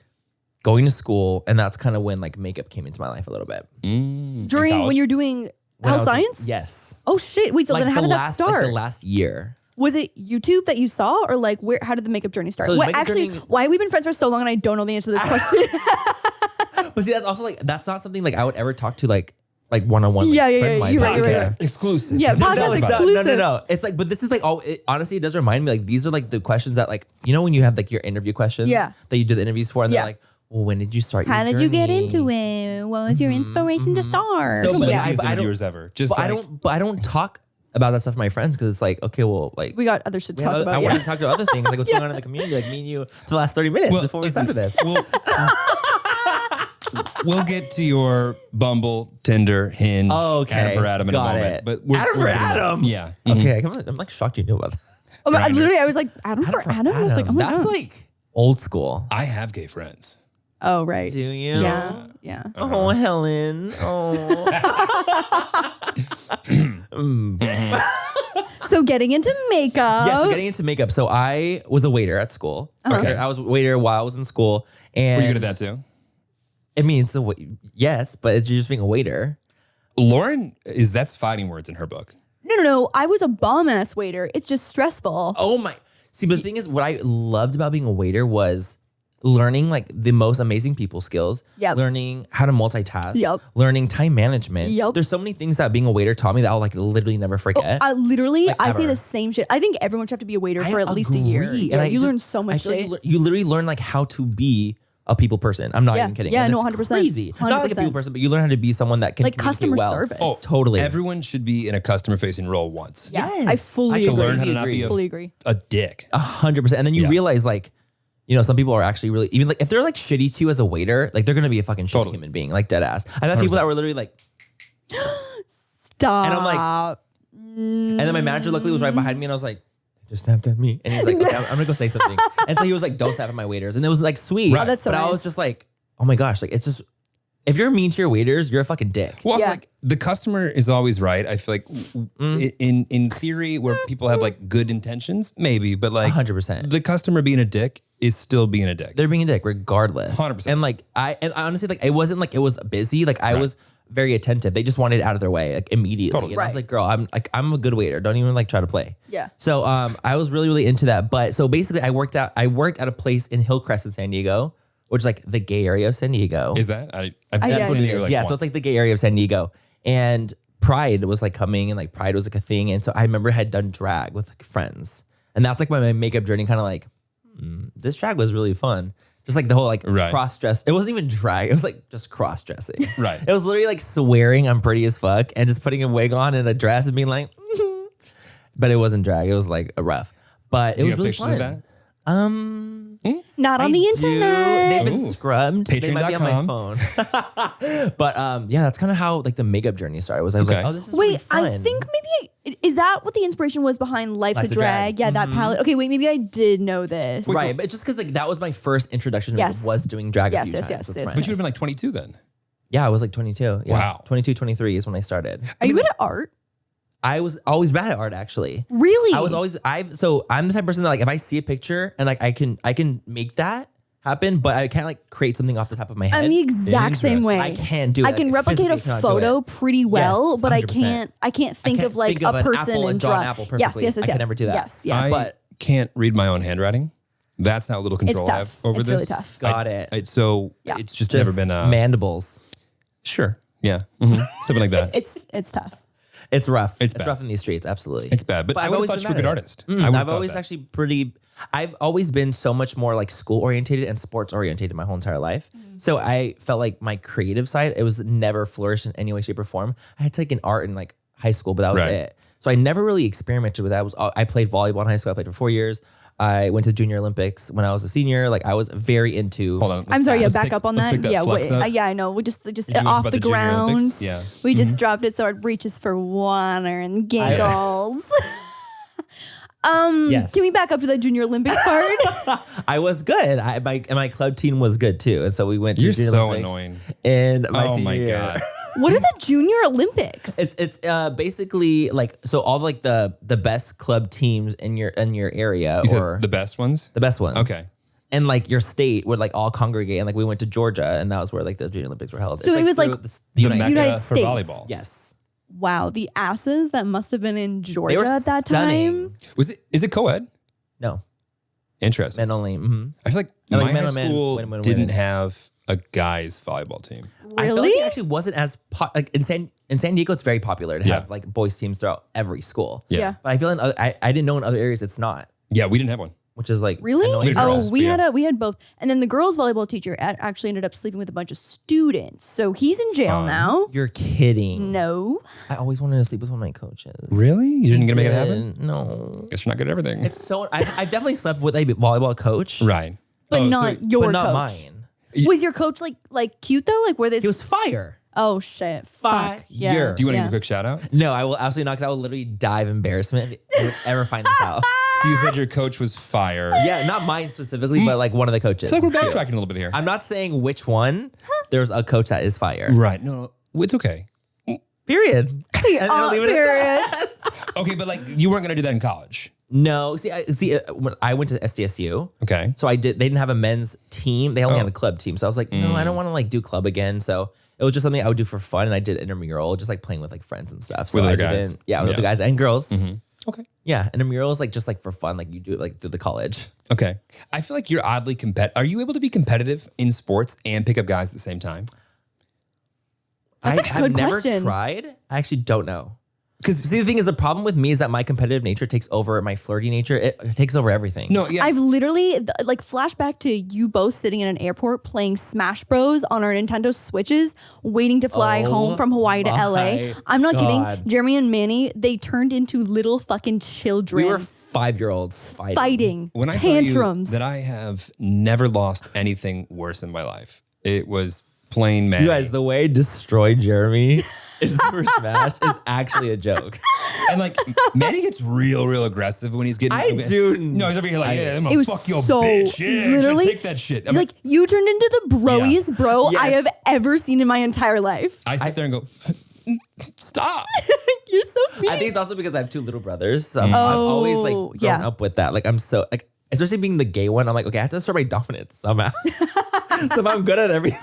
going to school, and that's kind of when like makeup came into my life a little bit. During college? when you're doing When I health was, like, science? yes. Oh shit. Wait, so Like then how the did that last, start? Like the last year. Was it YouTube that you saw, or like how did the makeup journey start? So the What, makeup actually, journey- why have we been friends for so long and I don't know the answer to this question? But see, that's also like that's not something like I would ever talk to like one-on-one. Like, Yeah, friend-wise. you're right, you're right. Podcast exclusive. Yeah, No, podcast it's not. exclusive. No. It's like, but this is like all. Honestly, it does remind me like these are like the questions that like when you have like your interview questions. Yeah. That you do the interviews for, and Yeah. they're like, well, when did you start? How your did you get journey? into it? What was your inspiration to start? So, but the yeah, laziest but I don't- interviewers ever. Just But I don't talk about that stuff with my friends because it's like, okay, well, like we got other shit to talk I about. want Yeah. to talk to other things, like what's going on in the community, like me and you, for the last 30 minutes before we started this. We'll get to your Bumble, Tinder, Hinge, Okay, Adam for Adam in a got moment. it. But Adam for Adam? Yeah. Okay, I'm like shocked you knew about that. Oh my, Grindr. literally, I was like, Adam for Adam? I was like, oh my That's God. like old school. I have gay friends. Oh, right. Do you? Yeah. Oh, Helen. Oh. So getting into makeup. Yeah, so getting into makeup. So I was a waiter at school. Okay. I was a waiter while I was in school. And Were you good at that too? I mean, yes, but it's just being a waiter. Lauren that's fighting words in her book. No. I was a bomb ass waiter. It's just stressful. Oh my. See, but the thing is, what I loved about being a waiter was learning like the most amazing people skills, learning how to multitask, learning time management. There's so many things that being a waiter taught me that I'll like literally never forget. I say the same shit. I think everyone should have to be a waiter for at least a year. Yeah, you learn so much shit. You literally learn like how to be a people person. I'm not even kidding. Yeah, and no, it's 100%. Crazy. 100%. Not like a people person, but you learn how to be someone that can like customer well. service. Oh, totally. Everyone should be in a customer facing role once. I fully To agree. learn how to not be a dick. 100%. And then you realize like, you know, some people are actually really, even like if they're like shitty to you as a waiter, like they're gonna be a fucking shitty human being, like dead ass. I've had people that were literally like, stop. And I'm like, and then my manager luckily was right behind me, and I was like, just snapped at me, and he's like, okay, I'm gonna go say something. And so he was like, don't snap at my waiters, and it was like sweet. Right. Oh, that's so but nice. I was just like, oh my gosh, like it's just, if you're mean to your waiters, you're a fucking dick. Well, I feel like the customer is always right. I feel like in theory, where people have like good intentions, maybe, but like 100%. the customer being a dick is still being a dick. They're being a dick regardless. 100%. And like I honestly, like it wasn't like it was busy. Like I was very attentive. They just wanted it out of their way like immediately. Totally. And I was like, girl, I'm a good waiter. Don't even like try to play. Yeah. So I was really, really into that. But so basically I worked at a place in Hillcrest in San Diego, which is like the gay area of San Diego. Is that? I've yeah. been to San Diego, like, yeah, once. so it's like the gay area of San Diego. And Pride was like coming, and like Pride was like a thing. And so I remember I had done drag with like friends. And that's like my makeup journey, kind of like, this drag was really fun. Just like the whole like cross dress. It wasn't even drag. It was like just cross dressing. Right. It was literally like swearing I'm pretty as fuck and just putting a wig on and a dress and being like, but it wasn't drag. It was like a rough. But it was really fun. Of that? Not on the internet. They've been scrubbed. They might be on my Patreon.com. phone. But yeah, that's kind of how like the makeup journey started. I was like, oh, this is really Wait, fun. I think maybe is that what the inspiration was behind Life's a Drag? Drag. Yeah, that palette. Okay, wait, maybe I did know this. Right, but just because like that was my first introduction to was doing drag a few times with friends. But you would have been like 22 then. Yeah, I was like 22. Yeah. Wow. 22, 23 is when I started. Are you good at art? I was always bad at art, actually. Really? I'm the type of person that like if I see a picture and like I can make that happen, but I can't like create something off the top of my head. I'm the exact same way. I can't do it. I can replicate a photo pretty well, Yes, but I 100%. can't think of like of a an person apple and draw draw. an apple Yes, perfectly. yes, yes, I can never do that. Yes, yes. I can't read my own handwriting. That's how little control It's I have tough. over It's this. really tough. Got it. It's just never been mandibles. Sure. Yeah. Something like that. It's tough. It's rough. It's It's bad. rough in these streets. Absolutely. It's bad, but I would have thought you were a good artist. I've always actually I've always been so much more like school orientated and sports orientated my whole entire life. So I felt like my creative side, it was never flourished in any way, shape, or form. I had taken art in like high school, but that was it. So I never really experimented with that. I played volleyball in high school. I played for 4 years. I went to Junior Olympics when I was a senior. Like I was very into. Hold on. I'm sorry. Yeah, back up on that. Yeah, yeah, I know. We just you off about the the Junior ground. Olympics? Yeah. We just dropped it so it reaches for water and giggles. Yes. Can we back up to the Junior Olympics part? I was good. My club team was good too, and so we went to You're Junior so Olympics. annoying. And my Oh my senior year. God. What are the Junior Olympics? It's basically like so all like the best club teams in your area You said or the best ones? the best ones. Okay. And like your state would like all congregate, and like we went to Georgia, and that was where like the Junior Olympics were held. So it was like through the The United Mecca United for States. volleyball. Yes. Wow, the asses that must have been in Georgia They were at that stunning. time. Is it co-ed? No, Interesting. men only. Mm-hmm. I feel like like my men high on men, school women on didn't women. have a guys volleyball team. I feel Really? like it actually wasn't as like in San Diego. It's very popular to have like boys teams throughout every school. Yeah. But I feel I didn't know in other areas it's not, Yeah, we didn't have one. which is like Really? annoying. Neither of us, We but had both. And then the girls volleyball teacher actually ended up sleeping with a bunch of students. So he's in jail now. You're kidding. No. I always wanted to sleep with one of my coaches. Really? You didn't get to make it happen? No. Guess you're not good at everything. It's so I've definitely slept with a volleyball coach, right. But not your but not coach. mine. Was your coach like cute though? Like were they He was fire. Oh shit. Fire. Fuck. Yeah. Do you want to yeah. give a quick shout out? No, I will absolutely not, because I will literally die of embarrassment if I would ever find this out. So you said your coach was fire. Yeah, not mine specifically, but like one of the coaches. So we're is cute. backtracking a little bit here. I'm not saying which one. There's a coach that is fire. Right. No, it's okay. Period. And I'll leave it at that. Period. Okay, but like you weren't going to do that in college. No, when I went to SDSU, Okay. so they didn't have a men's team. They only had a club team. So I was like, no, I don't want to like do club again. So it was just something I would do for fun. And I did intramural, just like playing with like friends and stuff. So With I other guys. with other guys and girls. Okay. Yeah, and a mural is like just like for fun, like you do it like through the college. Okay. I feel like you're oddly competitive. Are you able to be competitive in sports and pick up guys at the same time? That's a have good never question. tried. I actually don't know. Because See, the thing is, the problem with me is that my competitive nature takes over my flirty nature. It takes over everything. no, yeah. I've literally like flashback to you both sitting in an airport playing Smash Bros on our Nintendo Switches, waiting to fly home from Hawaii to LA. my I'm not God. kidding. Jeremy and Manny, they turned into little fucking children. We were 5-year-olds fighting when I tantrums. tell you that I have never lost anything worse in my life, it was plain Manny. You guys, the way destroyed Jeremy is for Smash is actually a joke. And like Manny gets real aggressive when he's getting. I do. No, he's over here like, yeah, I'm gonna It was fuck your so bitch. Yeah, literally take that shit. I'm like you turned into the broiest bro I Yes. have ever seen in my entire life. I sit there and go, stop. You're so mean. I think it's also because I have 2 little brothers. So I've always like grown yeah. up with that. Like I'm so like, especially being the gay one, I'm like, okay, I have to assert my dominance somehow. So if I'm good at everything,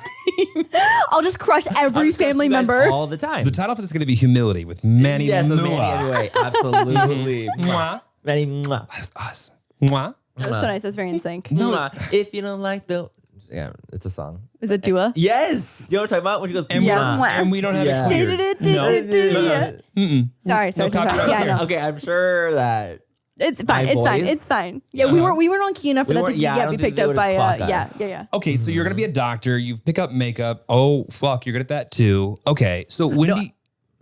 I'll just crush every just crush family you guys member. all the time. The title for this is going to be Humility with Manny Yes, with MUA. Manny anyway. Absolutely. Mwah. Manny, mwah. That's us. Mwah. That was so nice. That's very in sync. Mwah. If you don't like the, yeah, it's a song. Was it Dua? Yes. You know what I'm talking about? When she goes, And, Yeah. mwah. and we don't have Yeah. it cleared. No. Sorry. copyright Yeah, here. no. Okay, I'm sure that. It's fine. My It's fine. voice? It's fine. Yeah, we weren't on key enough for We that to weren't- yeah, I don't be think picked they up would by clock yeah, us. yeah. Okay, so you're going to be a doctor. You pick up makeup. Oh, fuck. You're good at that too. Okay. So when do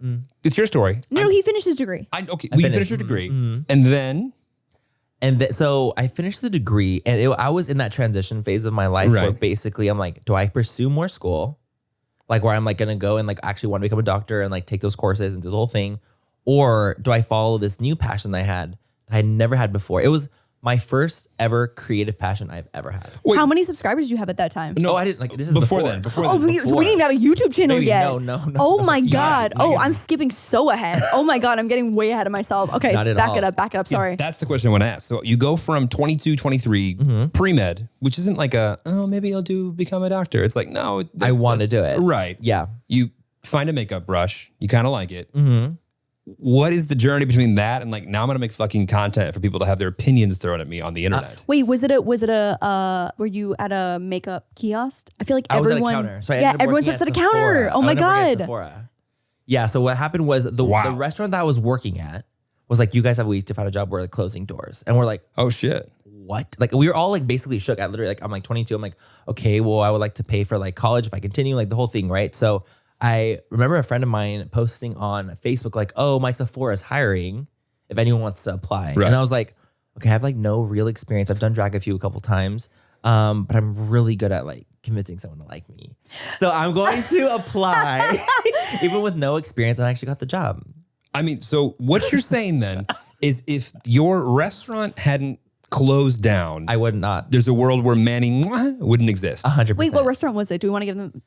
you, it's your story. No, he finished his degree. Okay. Well, you finished. finished your degree. And then, So I finished the degree, and I was in that transition phase of my life where Right. basically I'm like, do I pursue more school? Like where I'm like gonna go and like actually want to become a doctor and like take those courses and do the whole thing, or do I follow this new passion that I had never had before? It was my first ever creative passion I've ever had. Wait. How many subscribers do you have at that time? No, I didn't like this is Before before then, before Oh, then. we didn't even have a YouTube channel Maybe, yet. no. Oh my God. like Oh, it's- I'm skipping so ahead. Oh my God, I'm getting way ahead of myself. Okay, Not at back all. it up. Back it up. Sorry. That's the question I want to ask. So you go from 22, 23, pre-med, which isn't like maybe I'll become a doctor. It's like, no. I want to do it. Right. Yeah. You find a makeup brush. You kind of like it. What is the journey between that and like, now I'm going to make fucking content for people to have their opinions thrown at me on the internet? Wait, was it were you at a makeup kiosk? I feel like I was at a everyone. counter. So I yeah, ended up everyone working starts at a counter. Sephora. Oh I my ended up working at God. Sephora. Yeah. So what happened was the Wow. restaurant that I was working at was like, you guys have a week to find a job. We're like closing doors, and we're like, Oh shit. what? Like we were all like basically shook. I literally like I'm like 22. I'm like, okay, well I would like to pay for like college if I continue, like the whole thing, right? So I remember a friend of mine posting on Facebook like, oh, my Sephora is hiring if anyone wants to apply. Right. And I was like, okay, I have like no real experience. I've done drag a couple times, but I'm really good at like convincing someone to like me. So I'm going to apply even with no experience, and I actually got the job. I mean, so what you're saying then is if your restaurant hadn't closed down, I would not. there's a world where Manny wouldn't exist. 100%. Wait, what restaurant was it? Do we want to give them?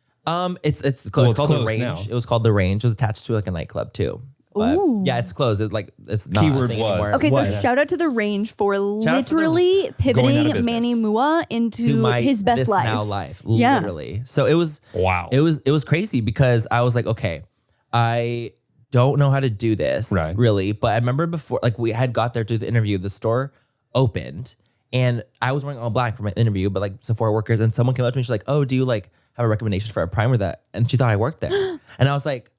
It's Well, closed. It's called the closed Range. now. It was called the Range. It was attached to like a nightclub too. But Ooh. yeah, it's closed. It's like it's not Keyword a thing was. anymore. Okay, so Was. shout out to the Range for out to the- literally Going out of pivoting business. MannyMUA into to my his best this life. now life, Yeah. literally. So it was Wow. It was crazy because I was like, okay, I don't know how to do this Right. really, but I remember before like we had got there to the interview, the store opened and I was wearing all black for my interview, but like Sephora workers and someone came up to me, she's like, oh, do you like have a recommendation for a primer that? And she thought I worked there, and I was like,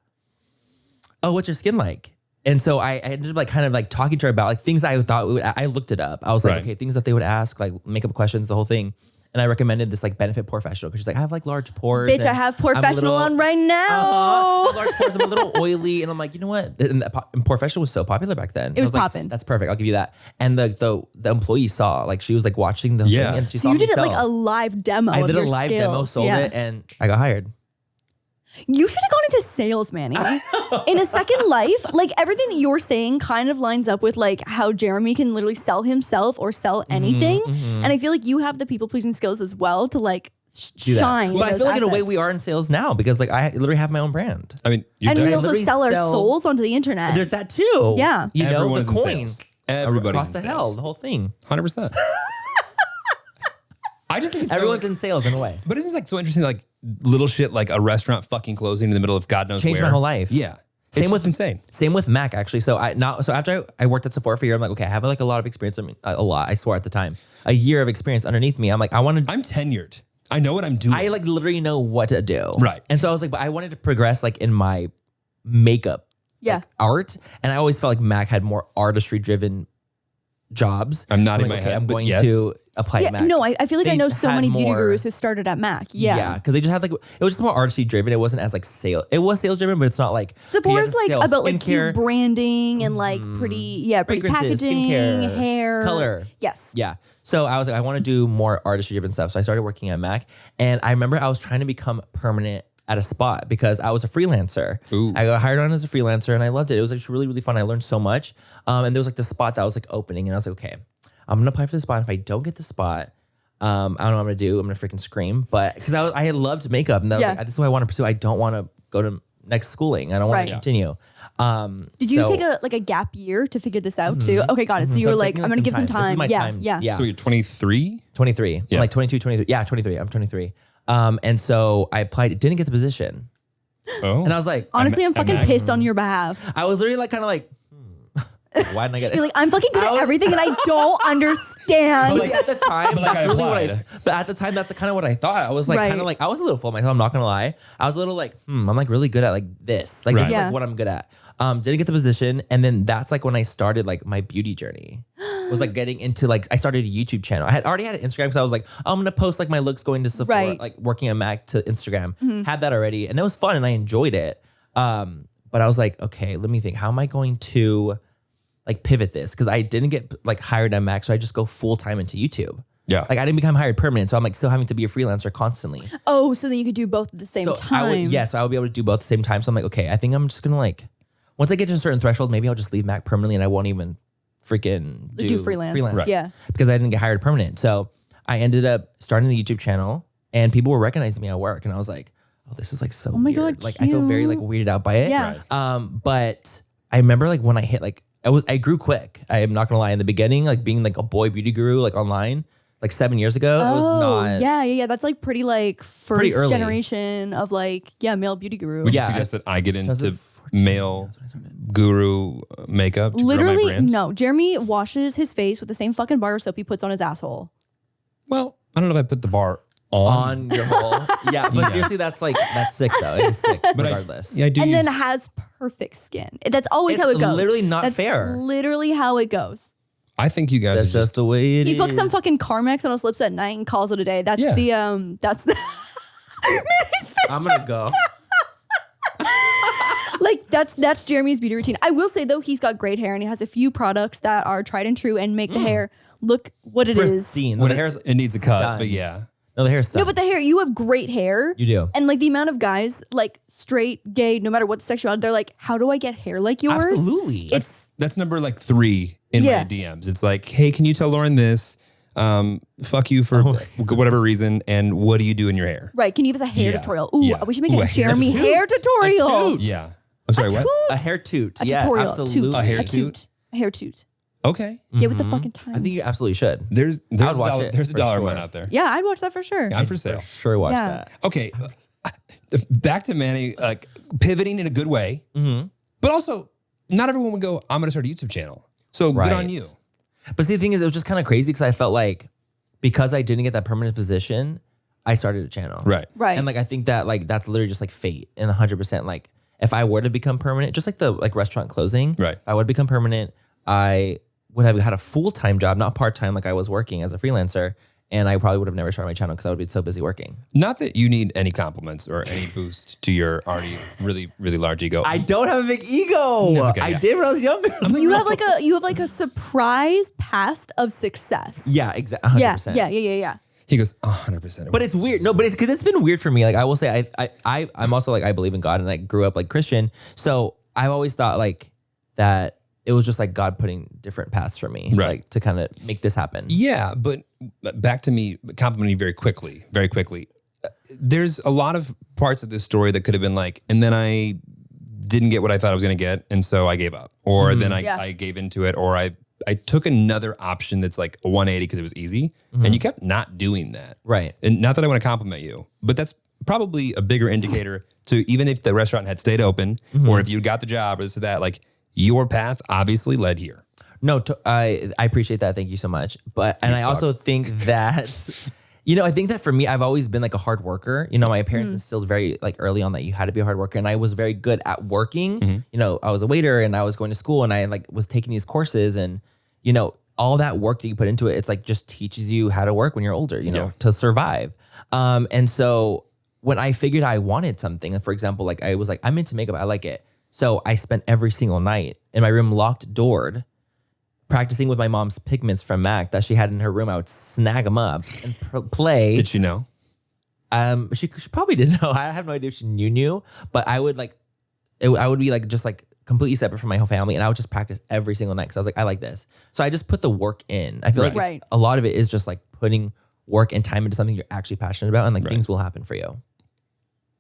oh, what's your skin like? And so I ended up like kind of like talking to her about like things I thought I looked it up. I was like, Right. okay, things that they would ask, like makeup questions, the whole thing. And I recommended this like Benefit Professional because she's like, I have like large pores. Bitch, and I have I'm a professional little- on right now. I have large pores. I'm a little oily, and I'm like, you know what? And Professional was so popular back then. It was I like, poppin'. That's perfect. I'll give you that. And the employee saw, like, she was like watching the Yeah. thing, and she So saw you me did it like sell. a live demo. I of did a your live demo, skills. sold Yeah. it, and I got hired. You should have gone into sales, Manny. In a second life, like everything that you're saying kind of lines up with like how Jeremy can literally sell himself or sell anything. And I feel like you have the people pleasing skills as well to like Do that. shine. Well, I those feel like in a way assets. we are in sales now because like I literally have my own brand. I mean, you're And we done. also literally sell our sell- souls onto the internet. There's that too. Yeah. You know, Everyone's the in coin. sales. Everybody's across in the sales. hell, the whole thing. 100%. I just think it's Everyone's in sales in a way. But isn't it like so interesting, like little shit like a restaurant fucking closing in the middle of God knows Changed where? my whole life. Yeah. Same with insane. Same with Mac actually. So after I worked at Sephora for a year, I'm like, okay, I have like a lot of experience. I mean, a lot. I swore at the time, a year of experience underneath me. I'm like, I'm tenured. I know what I'm doing. I like literally know what to do. Right. And so I was like, but I wanted to progress like in my makeup, like, art, and I always felt like Mac had more artistry driven jobs. I'm nodding like, my head. I'm going yes. to apply at Mac. No, I feel like I know so had many beauty more- gurus who started at Mac. Yeah. because they just had like it was just more artistry driven. It wasn't as like sale. It was sales driven, but it's not like Sephora's like sell about like skincare, cute branding and like pretty fragrances, packaging, skincare, hair, color. Yes. Yeah. So I was like, I want to do more artistry driven stuff. So I started working at Mac, and I remember I was trying to become permanent at a spot because I was a freelancer. Ooh. I got hired on as a freelancer, and I loved it. It was actually really, really fun. I learned so much. And there was like the spots I was like opening, and I was like, okay, I'm gonna apply for the spot. If I don't get the spot, I don't know what I'm gonna do. I'm gonna freaking scream. But because I had loved makeup, and that was like, this is what I want to pursue. I don't want to go to next schooling. I don't want Right. to continue. Did you take a gap year to figure this out too? Okay, got it. So you were I'm like, taking, I'm gonna give some This is time. my Yeah, time. yeah. So you're 23? 23. Yeah. I'm like 22, 23. Yeah, 23. I'm 23. And so I applied, didn't get the position. Oh. And I was like, Honestly, I'm at fucking Mac? pissed on your behalf. I was literally like, kind of like, why didn't I get it? You're like, I'm fucking good I at was- everything and I don't understand. But like at the time, But, like, that's I really what applied. but at the time, that's kind of what I thought. I was like, Right. kind of like, I was a little full of myself. I'm not gonna lie. I was a little like, I'm like really good at like this. Like this is Right. Yeah. like what I'm good at. Didn't get the position, and then that's like when I started like my beauty journey. Was like getting into like I started a YouTube channel. I had already had an Instagram because I was like, I'm gonna post like my looks going to Sephora, Right. like working at Mac to Instagram. Had that already, and it was fun, and I enjoyed it. But I was like, okay, let me think. How am I going to like pivot this? Because I didn't get like hired at Mac, so I just go full time into YouTube. Yeah. Like I didn't become hired permanent, so I'm like still having to be a freelancer constantly. Oh, so then you could do both at the same So time. I would be able to do both at the same time. So I'm like, okay, I think I'm just gonna like, once I get to a certain threshold, maybe I'll just leave Mac permanently and I won't even freaking Do freelance. Right. Yeah. Because I didn't get hired permanent. So I ended up starting the YouTube channel, and people were recognizing me at work, and I was like, oh, this is like so my weird. God, Like I feel very like cute. weirded out by it. Yeah. But I remember like when I hit like I grew quick. I am not gonna lie. In the beginning, like being like a boy beauty guru like online, like 7 years ago, it was not. yeah. That's like pretty like Pretty first early. generation of like, male beauty guru. Would you Yeah. suggest that I get into 2014, male guru makeup to grow my Literally, brand? no. Jeremy washes his face with the same fucking bar soap he puts on his asshole. Well, I don't know if I put the bar on. On your whole, yeah, but seriously, that's sick though. It is sick, But regardless. I do And use, then has perfect skin. That's always It's how it goes. literally not That's fair. Literally how it goes. I think you guys That's are just just the way it is. He puts some fucking Carmex on his lips at night and calls it a day. That's Yeah. that's the Mary's face. I'm gonna go. Like that's Jeremy's beauty routine. I will say though, he's got great hair and he has a few products that are tried and true and make the hair look what it is. Pristine. when The hair's it needs a cut, stunned. but yeah. No, the hair's No, stunned. but the hair, you have great hair. You do. And like the amount of guys, like straight, gay, no matter what the sexuality, they're like, how do I get hair like yours? Absolutely. It's That's number like 3 in Yeah. my DMs. It's like, hey, can you tell Lauren this? Fuck you for whatever reason. And what do you do in your hair? right. Can you give us a hair Yeah. tutorial? Ooh, Yeah. we should make Ooh, a a hair Jeremy tutorial. hair tutorial. A toot. Yeah. I'm sorry, what? A hair toot. A Yeah, tutorial. absolutely. Toot. A hair A toot? toot. A hair toot. Okay. Get with the fucking times. I think you absolutely should. There's would a watch dollar, it there's a for dollar sure. amount out there. yeah, I'd watch that for sure. I'm for sale. Sure, watch Yeah. that. Okay. Back to Manny, like pivoting in a good way, but also not everyone would go, I'm going to start a YouTube channel. So good on Right. you. But see, the thing is, it was just kind of crazy because I felt like because I didn't get that permanent position, I started a channel. Right. Right. And like I think that like that's literally just like fate and 100%. Like if I were to become permanent, just like the like restaurant closing, Right. if I would become permanent, I would have had a full-time job, not part-time like I was working as a freelancer. And I probably would have never started my channel because I would be so busy working. Not that you need any compliments or any boost to your already really, really large ego. I don't have a big ego. That's okay, I yeah. did when I was younger. you have like a surprise past of success. Yeah, exactly. 100%. Yeah. He goes, 100%. But it's weird. No, but it's because it's been weird for me. Like I will say, I'm also like I believe in God and I grew up like Christian. So I've always thought like that it was just like God putting different paths for me, Right. like to kind of make this happen. Yeah, but back to me complimenting you very quickly. There's a lot of parts of this story that could have been like, and then I didn't get what I thought I was going to get, and so I gave up. Or then I gave into it, or I took another option that's like a 180 because it was easy, and you kept not doing that. Right. And not that I want to compliment you, but that's probably a bigger indicator to even if the restaurant had stayed open or if you got the job or this or that, like your path obviously led here. No, I appreciate that. Thank you so much. And I also think that, I think that for me, I've always been like a hard worker. My parents instilled very like early on that you had to be a hard worker, and I was very good at working. I was a waiter and I was going to school and I like was taking these courses, and all that work that you put into it, it's like just teaches you how to work when you're older, to survive. And so when I figured I wanted something, for example, like I was like, I'm into makeup, I like it. So I spent every single night in my room locked doored, practicing with my mom's pigments from MAC that she had in her room. I would snag them up and play. Did she know? She probably didn't know. I have no idea if she knew, but I would like, I would be like, just like completely separate from my whole family. And I would just practice every single night. Cause I was like, I like this. So I just put the work in. I feel like a lot of it is just like putting work and time into something you're actually passionate about, and like things will happen for you.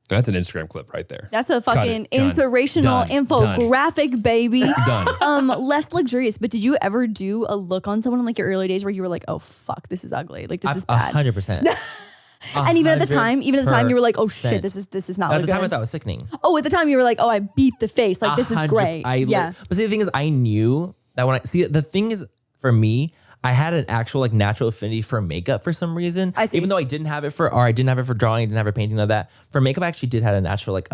That's an Instagram clip right there. That's a fucking inspirational infographic, baby. Done. Less luxurious, but did you ever do a look on someone in like your early days where you were like, oh fuck, this is ugly. Like this is bad. 100%. And even at the time, you were like, oh shit, this is not at good. the time I thought it was sickening. Oh, at the time you were like, oh, I beat the face. Like this is great. But see, the thing is, I knew that the thing is for me, I had an actual like natural affinity for makeup for some reason. I see. Even though I didn't have it for art, I didn't have it for drawing, I didn't have it for painting, of that. For makeup, I actually did have a natural like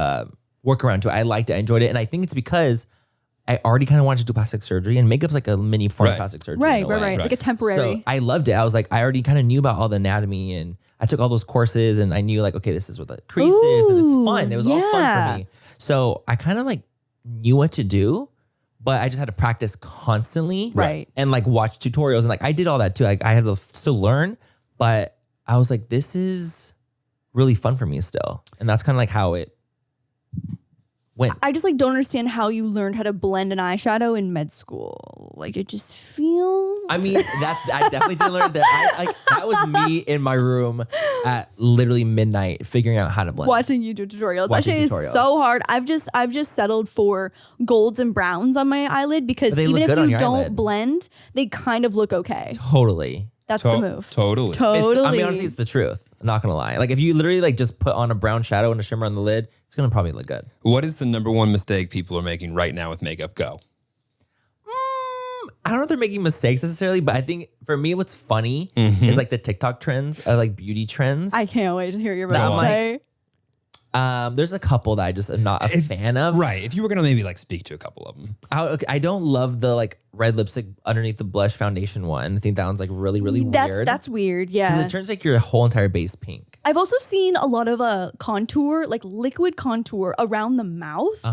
workaround to it. I liked it, I enjoyed it. And I think it's because I already kind of wanted to do plastic surgery, and makeup's like a mini form of plastic surgery. Right. Like a temporary. So I loved it. I was like, I already kind of knew about all the anatomy, and I took all those courses, and I knew like, okay, this is what the crease is, and it's fun. It was all fun for me. So I kind of like knew what to do, but I just had to practice constantly. Right. And like watch tutorials, and like I did all that too. Like I had to still learn, but I was like, this is really fun for me still. And that's kind of like how it went. I just like don't understand how you learned how to blend an eyeshadow in med school. Like it just feels. I mean, I definitely did learn that. That was me in my room at literally midnight figuring out how to blend. Watching YouTube tutorials. That shit is so hard. I've just settled for golds and browns on my eyelid because even if you don't blend, they kind of look okay. Totally. That's the move. Totally. I mean, honestly, it's the truth. I'm not gonna lie. Like if you literally like just put on a brown shadow and a shimmer on the lid, it's gonna probably look good. What is the number one mistake people are making right now with makeup? Go. I don't know if they're making mistakes necessarily, but I think for me, what's funny is like the TikTok trends, like beauty trends. I can't wait to hear your about say. There's a couple that I just am not a fan of. Right. If you were gonna maybe like speak to a couple of them. I don't love the like red lipstick underneath the blush foundation one. I think that one's like really weird. That's weird. Yeah. Because it turns like your whole entire base pink. I've also seen a lot of contour, like liquid contour around the mouth.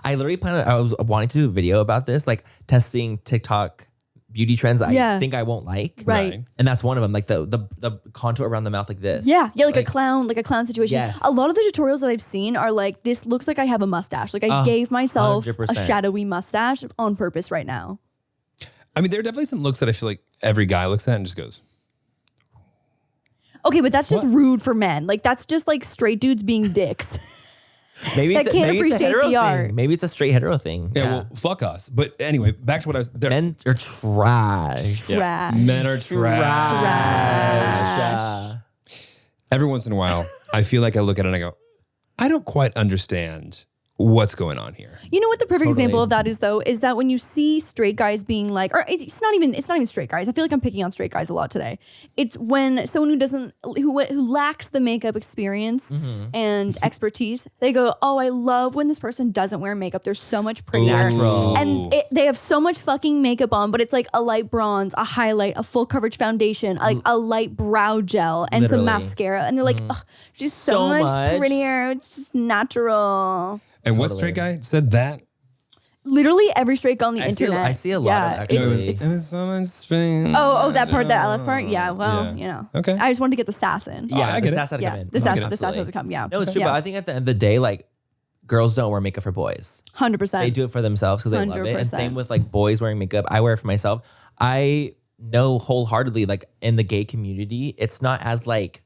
I literally I was wanting to do a video about this, like testing TikTok beauty trends I think I won't like. Right. And that's one of them, like the contour around the mouth like this. Yeah, like a clown situation. Yes. A lot of the tutorials that I've seen are like, this looks like I have a mustache. Like I gave myself 100%. a shadowy mustache on purpose right now. I mean, there are definitely some looks that I feel like every guy looks at and just goes. Okay, but that's just rude for men. Like that's just like straight dudes being dicks. Maybe that can't appreciate the art. Thing. Maybe it's a straight hetero thing. Yeah, well, fuck us. But anyway, back to what I was. Men are trash. Trash. Men are trash. Every once in a while, I feel like I look at it and I go, I don't quite understand what's going on here. You know what the perfect example of that is though, is that when you see straight guys being like, or it's not even straight guys. I feel like I'm picking on straight guys a lot today. It's when someone who lacks the makeup experience and expertise, they go, oh, I love when this person doesn't wear makeup. They're so much prettier. Natural. And they have so much fucking makeup on, but it's like a light bronze, a highlight, a full coverage foundation, like a light brow gel and some mascara. And they're like, oh, she's so much prettier. It's just natural. And what straight guy said that? Literally every straight guy on the internet. I see a lot of actually. Oh, that part, that last part? Yeah, well, you know. Okay. I just wanted to get the sass in. Yeah, the sass had to come in. The sass had to come, yeah. No, it's true, but I think at the end of the day, like, girls don't wear makeup for boys. 100%. They do it for themselves because they love it. And same with like boys wearing makeup. I wear it for myself. I know wholeheartedly, like in the gay community, it's not as like,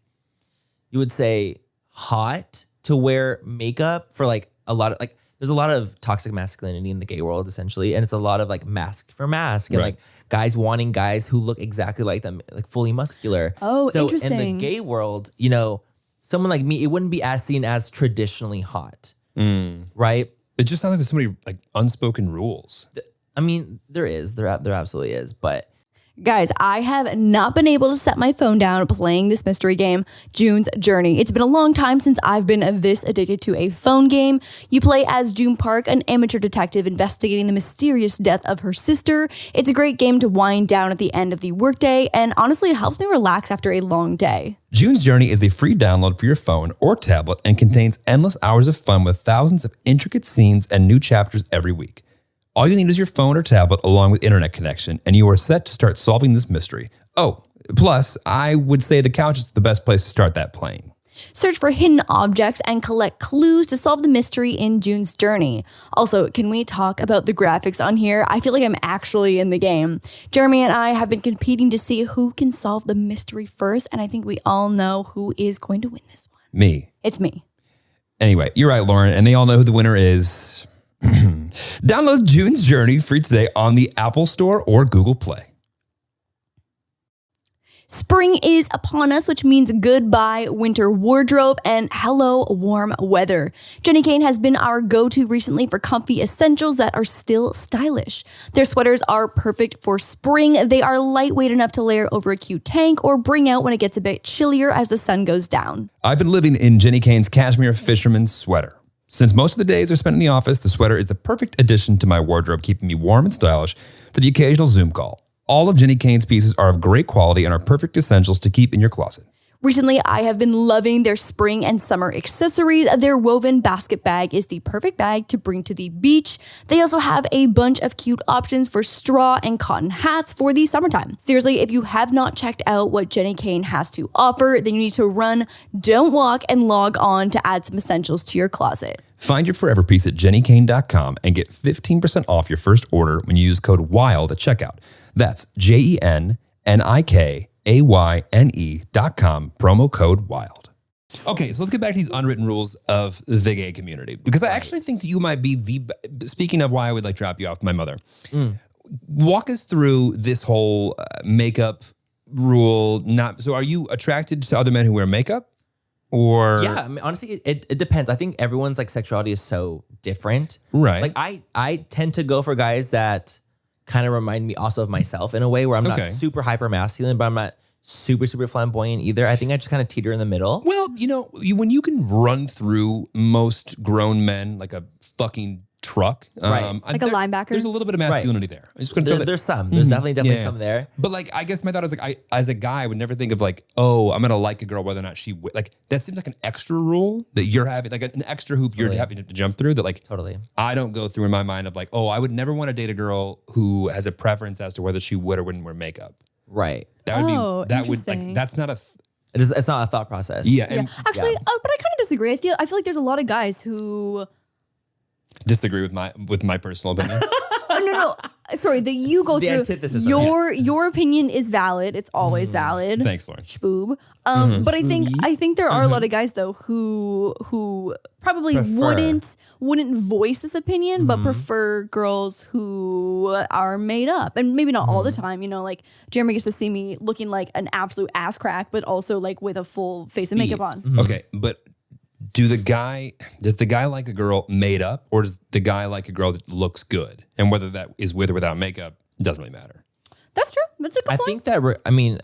you would say, hot to wear makeup for like a lot of like, there's a lot of toxic masculinity in the gay world essentially. And it's a lot of like mask for mask and like guys wanting guys who look exactly like them, like fully muscular. Oh, so interesting. In the gay world, you know, someone like me, it wouldn't be as seen as traditionally hot, right? It just sounds like there's so many like unspoken rules. I mean, there absolutely is, but Guys, I have not been able to set my phone down playing this mystery game, June's Journey. It's been a long time since I've been this addicted to a phone game. You play as June Park, an amateur detective investigating the mysterious death of her sister. It's a great game to wind down at the end of the workday, and honestly, it helps me relax after a long day. June's Journey is a free download for your phone or tablet and contains endless hours of fun with thousands of intricate scenes and new chapters every week. All you need is your phone or tablet along with internet connection, and you are set to start solving this mystery. Oh, plus, I would say the couch is the best place to start that playing. Search for hidden objects and collect clues to solve the mystery in June's Journey. Also, can we talk about the graphics on here? I feel like I'm actually in the game. Jeremy and I have been competing to see who can solve the mystery first, and I think we all know who is going to win this one. Me. It's me. Anyway, you're right, Lauren, and they all know who the winner is. Download June's Journey free today on the Apple Store or Google Play. Spring is upon us, which means goodbye winter wardrobe and hello warm weather. Jenny Kane has been our go-to recently for comfy essentials that are still stylish. Their sweaters are perfect for spring. They are lightweight enough to layer over a cute tank or bring out when it gets a bit chillier as the sun goes down. I've been living in Jenny Kane's cashmere fisherman's sweater. Since most of the days are spent in the office, the sweater is the perfect addition to my wardrobe, keeping me warm and stylish for the occasional Zoom call. All of Jenny Kane's pieces are of great quality and are perfect essentials to keep in your closet. Recently, I have been loving their spring and summer accessories. Their woven basket bag is the perfect bag to bring to the beach. They also have a bunch of cute options for straw and cotton hats for the summertime. Seriously, if you have not checked out what Jenny Kane has to offer, then you need to run, don't walk, and log on to add some essentials to your closet. Find your forever piece at jennykane.com and get 15% off your first order when you use code WILD at checkout. That's JENNYKAYNE.com, promo code WILD. Okay, so let's get back to these unwritten rules of the gay community, because I actually think that you might be speaking of why I would like drop you off my mother. Walk us through this whole makeup rule. So are you attracted to other men who wear makeup? Or yeah, I mean, honestly, it depends. I think everyone's like sexuality is so different. Right. Like I tend to go for guys that kind of remind me also of myself in a way where I'm not super hyper masculine, but I'm not super flamboyant either. I think I just kind of teeter in the middle. Well, when you can run through most grown men like a fucking truck, like a linebacker. There's a little bit of masculinity there. I'm just gonna there's some. There's definitely some there. But like, I guess my thought is like, I as a guy would never think of like, oh, I'm gonna like a girl whether or not she like. That seems like an extra rule that you're having, like an extra hoop you're having to jump through. That like, I don't go through in my mind of like, oh, I would never want to date a girl who has a preference as to whether she would or wouldn't wear makeup. Right. That would be like that's not a. It's not a thought process. Actually, but I kind of disagree. I feel like there's a lot of guys who disagree with my personal opinion. No. Sorry, that you go through. Your opinion is valid. It's always valid. Thanks, Lauren. Shboob. But I think there are a lot of guys though who probably wouldn't voice this opinion, but prefer girls who are made up, and maybe not all the time. Like Jeremy gets to see me looking like an absolute ass crack, but also like with a full face of makeup on. Okay, but does the guy like a girl made up, or does the guy like a girl that looks good? And whether that is with or without makeup doesn't really matter. That's true. That's a good point. I think that,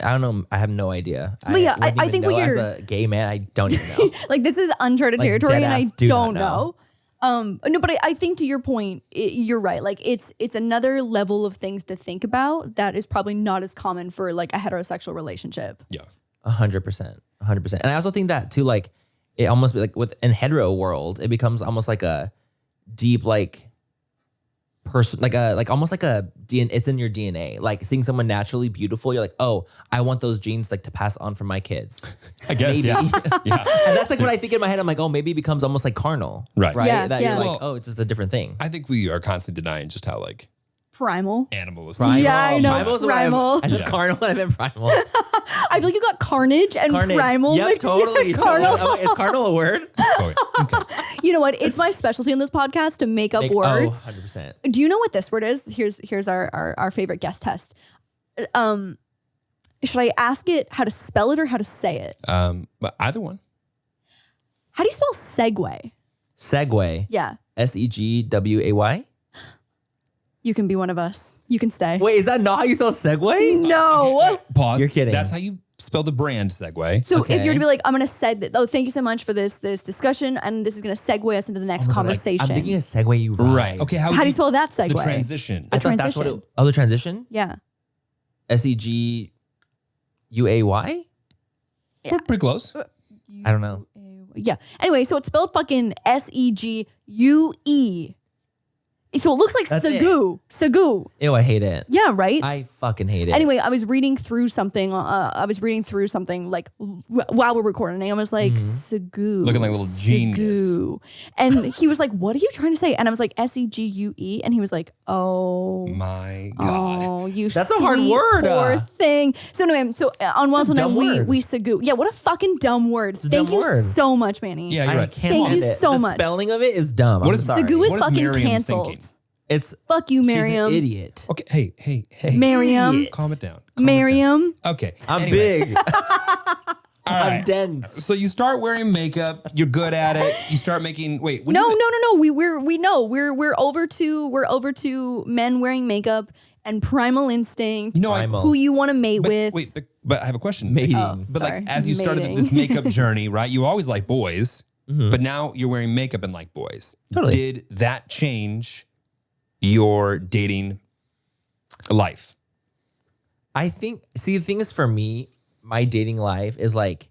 I don't know. I have no idea. But I think as a gay man, I don't even know. Like this is uncharted territory, and I don't know. No, but I think to your point, you're right. Like it's another level of things to think about that is probably not as common for like a heterosexual relationship. Yeah, 100%. And I also think that too, like it almost be like in hetero world, it becomes almost like a deep like person, like almost like a DNA. It's in your DNA. Like seeing someone naturally beautiful, you're like, oh, I want those genes like to pass on from my kids. I guess, maybe. Yeah. And that's like what I think in my head. I'm like, oh, maybe it becomes almost like carnal, right? You're like, oh, it's just a different thing. I think we are constantly denying just how like primal. Animalistic. Yeah, I know. Primal. I said carnal and I meant primal. I feel like you got carnage and primal. Yep, totally. Carnal. Is carnal a word? Oh, yeah. Okay. You know what? It's my specialty on this podcast to make up words. 100%. Do you know what this word is? Here's our favorite guest test. Should I ask it how to spell it or how to say it? But either one. How do you spell segue? Segway. Yeah. Segway. You can be one of us. You can stay. Wait, is that not how you spell Segway? No. Pause. You're kidding. That's how you spell the brand Segway. So if Okay. you're to be like, I'm gonna say, oh, thank you so much for this discussion, and this is gonna segue us into the next conversation. I'm thinking of Segway you ride. Right. Okay. How do you spell that segue? The transition. I thought that's what transition. the transition? Yeah. Seguay? We're pretty close. I don't know. Yeah. Anyway, so it's spelled fucking Segue. So it looks like That's it. Sagoo. Ew, I hate it. Yeah, right? I fucking hate it. Anyway, I was reading through something. Like while we're recording, and I was like, Sagoo. Looking like a little genius. Sagoo. And he was like, what are you trying to say? And I was like, Segue. And he was like, oh. My God. Oh, you That's a hard sweet word. Poor thing. So anyway, on Wild Til dumb word. we Sagoo. Yeah, what a fucking dumb word. a Thank dumb you word. so much, Manny. Yeah, you're I right. can't Thank you stand it. so the much. spelling of it is dumb. What I'm is sorry. Sagoo is What is fucking Miriam canceled. thinking? It's Fuck you, she's Miriam. an idiot. Okay. Hey. Miriam. Idiot. Calm it down. Calm it Miriam. down. Okay. I'm Anyway. big. All I'm right. dense. So you start wearing makeup. You're good at it. You start making. Wait. when No. you- We're over to men wearing makeup and primal instinct. No. Primal. Who you want to mate But with? wait. But I have a question. Mating. Oh, But sorry. like as you started Mating. this makeup journey, right? You always like boys, but now you're wearing makeup and like boys. Totally. Did that change your dating life? I think, see, the thing is for me, my dating life is like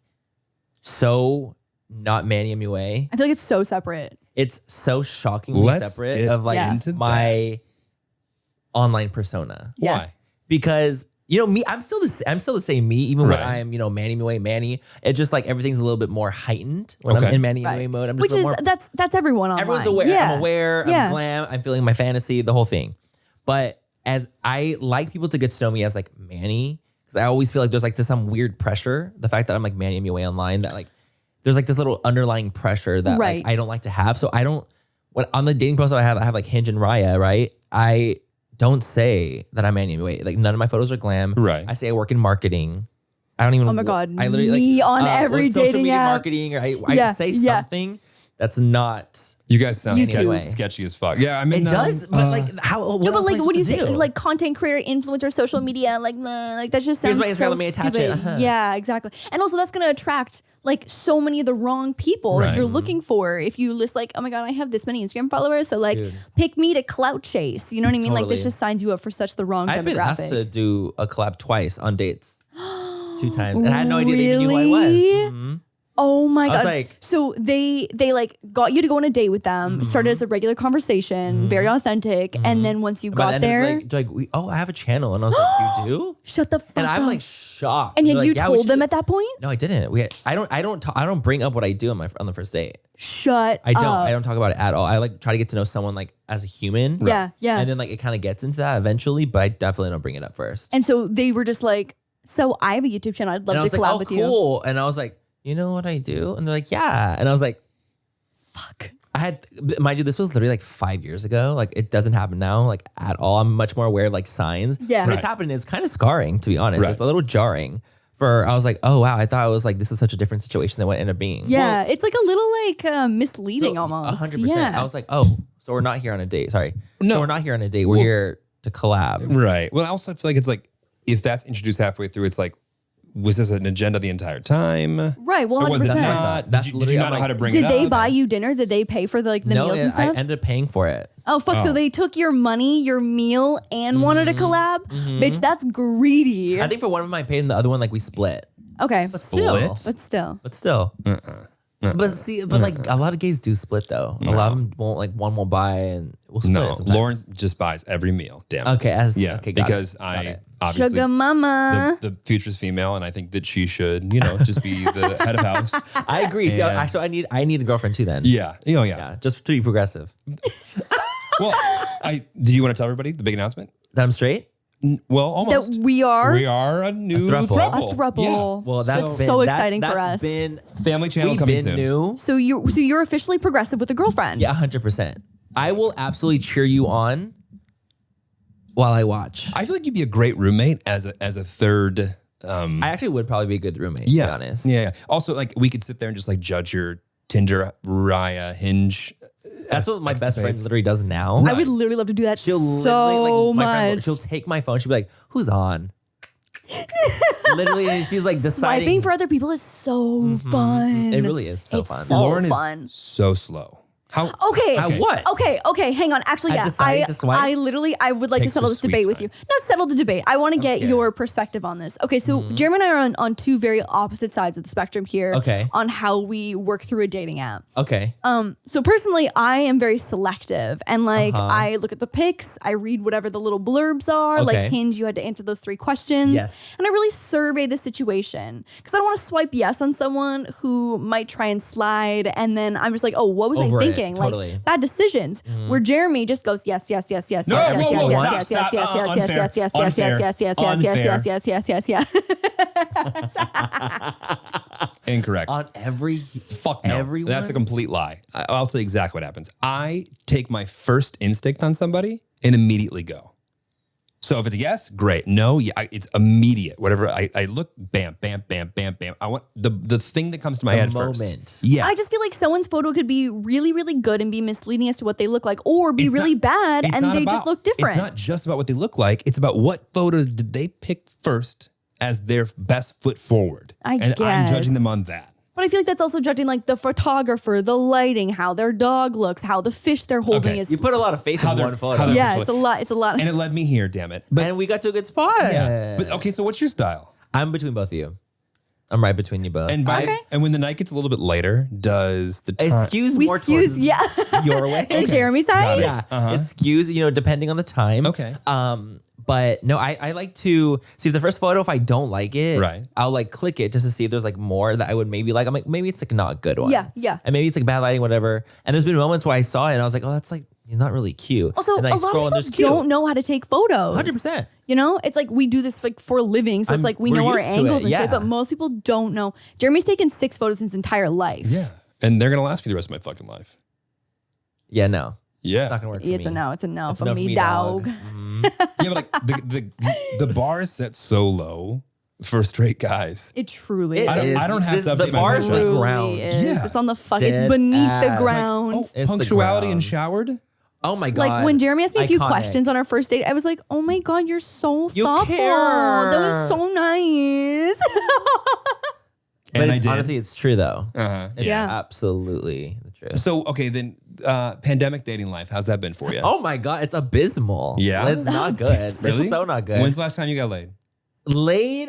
so not MannyMUA. I feel like it's so separate. It's so shockingly Let's separate get of like into my online persona. Yeah. Why? Because you know me, I'm still the same me, even when Right. I'm MannyMUA Manny. It's just like everything's a little bit more heightened when Okay. I'm in MannyMUA Right. mode. I'm just Which a is little more. that's everyone online. Everyone's aware. Yeah. I'm aware. Yeah. I'm glam. I'm feeling my fantasy. The whole thing. But as I like people to get to know me as like Manny, because I always feel like there's like just some weird pressure. The fact that I'm like MannyMUA online, that like there's like this little underlying pressure that Right. like I don't like to have. So I don't. When on the dating profile I have like Hinge and Raya, right? I don't say that I'm MannyMUA. Like none of my photos are glam. Right. I say I work in marketing. I don't even. Oh my God, I literally me like on every social dating media app. marketing, or I Yeah, say yeah. something that's not. You guys sound YouTube. sketchy as fuck. Yeah, I mean, It does, but like how? What No, but else am I like, what do you supposed to say? Like content creator, influencer, social media, like that just Here's sounds my Instagram, so let me attach it. stupid. Yeah, exactly. And also, that's gonna attract like so many of the wrong people that Right. you're looking for. If you list like, oh my God, I have this many Instagram followers, so like, Dude. pick me to clout chase. You know what I mean? Like, this Totally. just signs you up for such the wrong I've been asked demographic. to do a collab twice on dates, 2 times, and I had no idea they even knew who I was. Really? Mhm. Oh my was God. like- So they like got you to go on a date with them, Mm-hmm. started as a regular conversation, very authentic. And then once you By the got end of it, there, oh, I have a channel, and I was like, you do? shut the fuck And up. I'm like shocked. and They're had like, you "Yeah, we told should them do-" at that point? No, I didn't. I don't bring up what I do on the first date. Shut I don't. up. I don't talk about it at all. I like try to get to know someone like as a human. Yeah, yeah. And then like it kind of gets into that eventually, but I definitely don't bring it up first. And so they were just like, so I have a YouTube channel. I'd love And I to was like, collab oh, with you. cool. And I was like, you know what I do? And they're like, yeah. And I was like, Fuck. I had, mind you, this was literally like 5 years ago. Like it doesn't happen now, like at all. I'm much more aware of like signs. Yeah. When Right. it's happening, it's kind of scarring, to be honest. Right. It's a little jarring. I was like, oh wow, I thought I was like, this is such a different situation than what it ended up being. Yeah, it's like a little like misleading almost. 100%. Yeah. I was like, oh, so we're not here on a date. Sorry. No. So we're not here on a date. We're here to collab. Right. Well, I also feel like it's like if that's introduced halfway through, it's like, was this an agenda the entire time? Right. Well, Or was it 100%. not? That's Did you literally- not I'm know how like, to bring Did it they up? buy you dinner? Did they pay for the No, meals and I stuff? ended up paying for it. Oh fuck! So they took your money, your meal, and wanted a collab. Bitch, that's greedy. I think for one of them I paid and the other one like we split. Okay, Still. but still, But still. But see, but like a lot of gays do split though. A lot of them won't, like one will buy and we'll split. No, sometimes. Lauren just buys every meal. Damn. Okay, Yeah, okay, got because it, got I it. obviously sugar mama. the future's female, and I think that she should, just be the head of house. I agree. So, And- so I need a girlfriend too then. Yeah. Oh, yeah. Yeah, just to be progressive. Well, do you want to tell everybody the big announcement? That I'm straight? Well, almost. That we are a new thruple. throuple. a throuple. Well, that's so, been, so that's- exciting for that's us. Been, Family channel we've coming been soon. new. So you're officially progressive with a girlfriend. Yeah, 100%. I will absolutely cheer you on while I watch. I feel like you'd be a great roommate as a third. I actually would probably be a good roommate, to be honest. Yeah. Also, like we could sit there and just like judge your Tinder, Raya, Hinge. That's what my best friend escapades. literally does now. I would literally love to do that She'll so literally, like, my friend, much. she'll take my phone. She'll be like, "Who's on?" Literally, and she's like deciding. Swiping for other people is so fun. It really is so It's fun. so Lauren fun. is so slow. How? Okay. At what? Okay, hang on. Actually, At yeah. deciding to swipe? I would like to Takes settle her this sweet debate with time. you. Not settle the debate. I want to get Okay. your perspective on this. Okay, so Jeremy and I are on two very opposite sides of the spectrum here. Okay. On how we work through a dating app. Okay. So personally, I am very selective and like Uh-huh. I look at the pics, I read whatever the little blurbs are. Okay. Like Hinge, you had to answer those 3 questions. Yes. And I really survey the situation because I don't want to swipe yes on someone who might try and slide, and then I'm just like, oh, what was Over I it, thinking? totally. Like bad decisions. Where Jeremy just goes yes, yes, yes, yes, No, yes, whoa, yes, whoa, yes, stop, yes, stop. yes, yes, yes, Unfair, yes, yes, yes, unfair, yes, yes, yes, yes, yes, yes, yes, yes, yes. Incorrect. On every Fuck no. everyone? That's a complete lie. I'll tell you exactly what happens. I take my first instinct on somebody and immediately go. So if it's a yes, great. No, yeah, it's immediate. Whatever I look, bam, bam, bam, bam, bam. I want the thing that comes to my The head moment. first. Yeah. I just feel like someone's photo could be really, really good and be misleading as to what they look like, or be It's really not- bad it's and not they about- just look different. It's not just about what they look like. It's about what photo did they pick first as their best foot forward. I and I'm judging guess. them on that. But I feel like that's also judging like the photographer, the lighting, how their dog looks, how the fish they're holding Okay. is. You put a lot of faith How in they're- one photo. how they're- Yeah, it's a lot. It's a lot. And it led me here, damn it. But And we got to a good spot. yeah. But okay, so what's your style? I'm between both of you. I'm right between you both. And and when the night gets a little bit later, does the it time skews we more skews, towards yeah. your way. The Jeremy side. Yeah, it skews, depending on the time. Okay. But no, I like to see if the first photo, if I don't like it, Right. I'll like click it just to see if there's like more that I would maybe like. I'm like, maybe it's like not a good one. Yeah, yeah. And maybe it's like bad lighting, whatever. And there's been moments where I saw it and I was like, oh, that's like, you're not really cute. Also, and then a I lot scroll of and people there's don't cute. know how to take photos. 100%. It's like we do this like for a living, so it's like we we're know our used to angles it, and yeah. shit. But most people don't know. Jeremy's taken 6 photos in his entire life. Yeah. And they're gonna last me the rest of my fucking life. Yeah, no. Yeah. It's not going to work for me. It's a no. It's a no It's for no me, dog. Yeah, but like the bar is set so low for straight guys. It truly It is. is. I don't have to The update my bar is picture. the Truly ground. is. Yeah. It's on the fuck. Dead It's beneath the ass. ground. Oh, It's the punctuality and ground. showered? Oh my God. Like when Jeremy asked me a few Iconic. questions on our first date, I was like, "Oh my God, you're so You thoughtful. care. That was so nice." But And I it's, did. honestly, it's true though. Uh-huh. It's Yeah. absolutely the truth. So, okay, then pandemic dating life, how's that been for you? Oh my God, it's abysmal. Yeah? It's not good. Really? It's so not good. When's the last time you got laid? Laid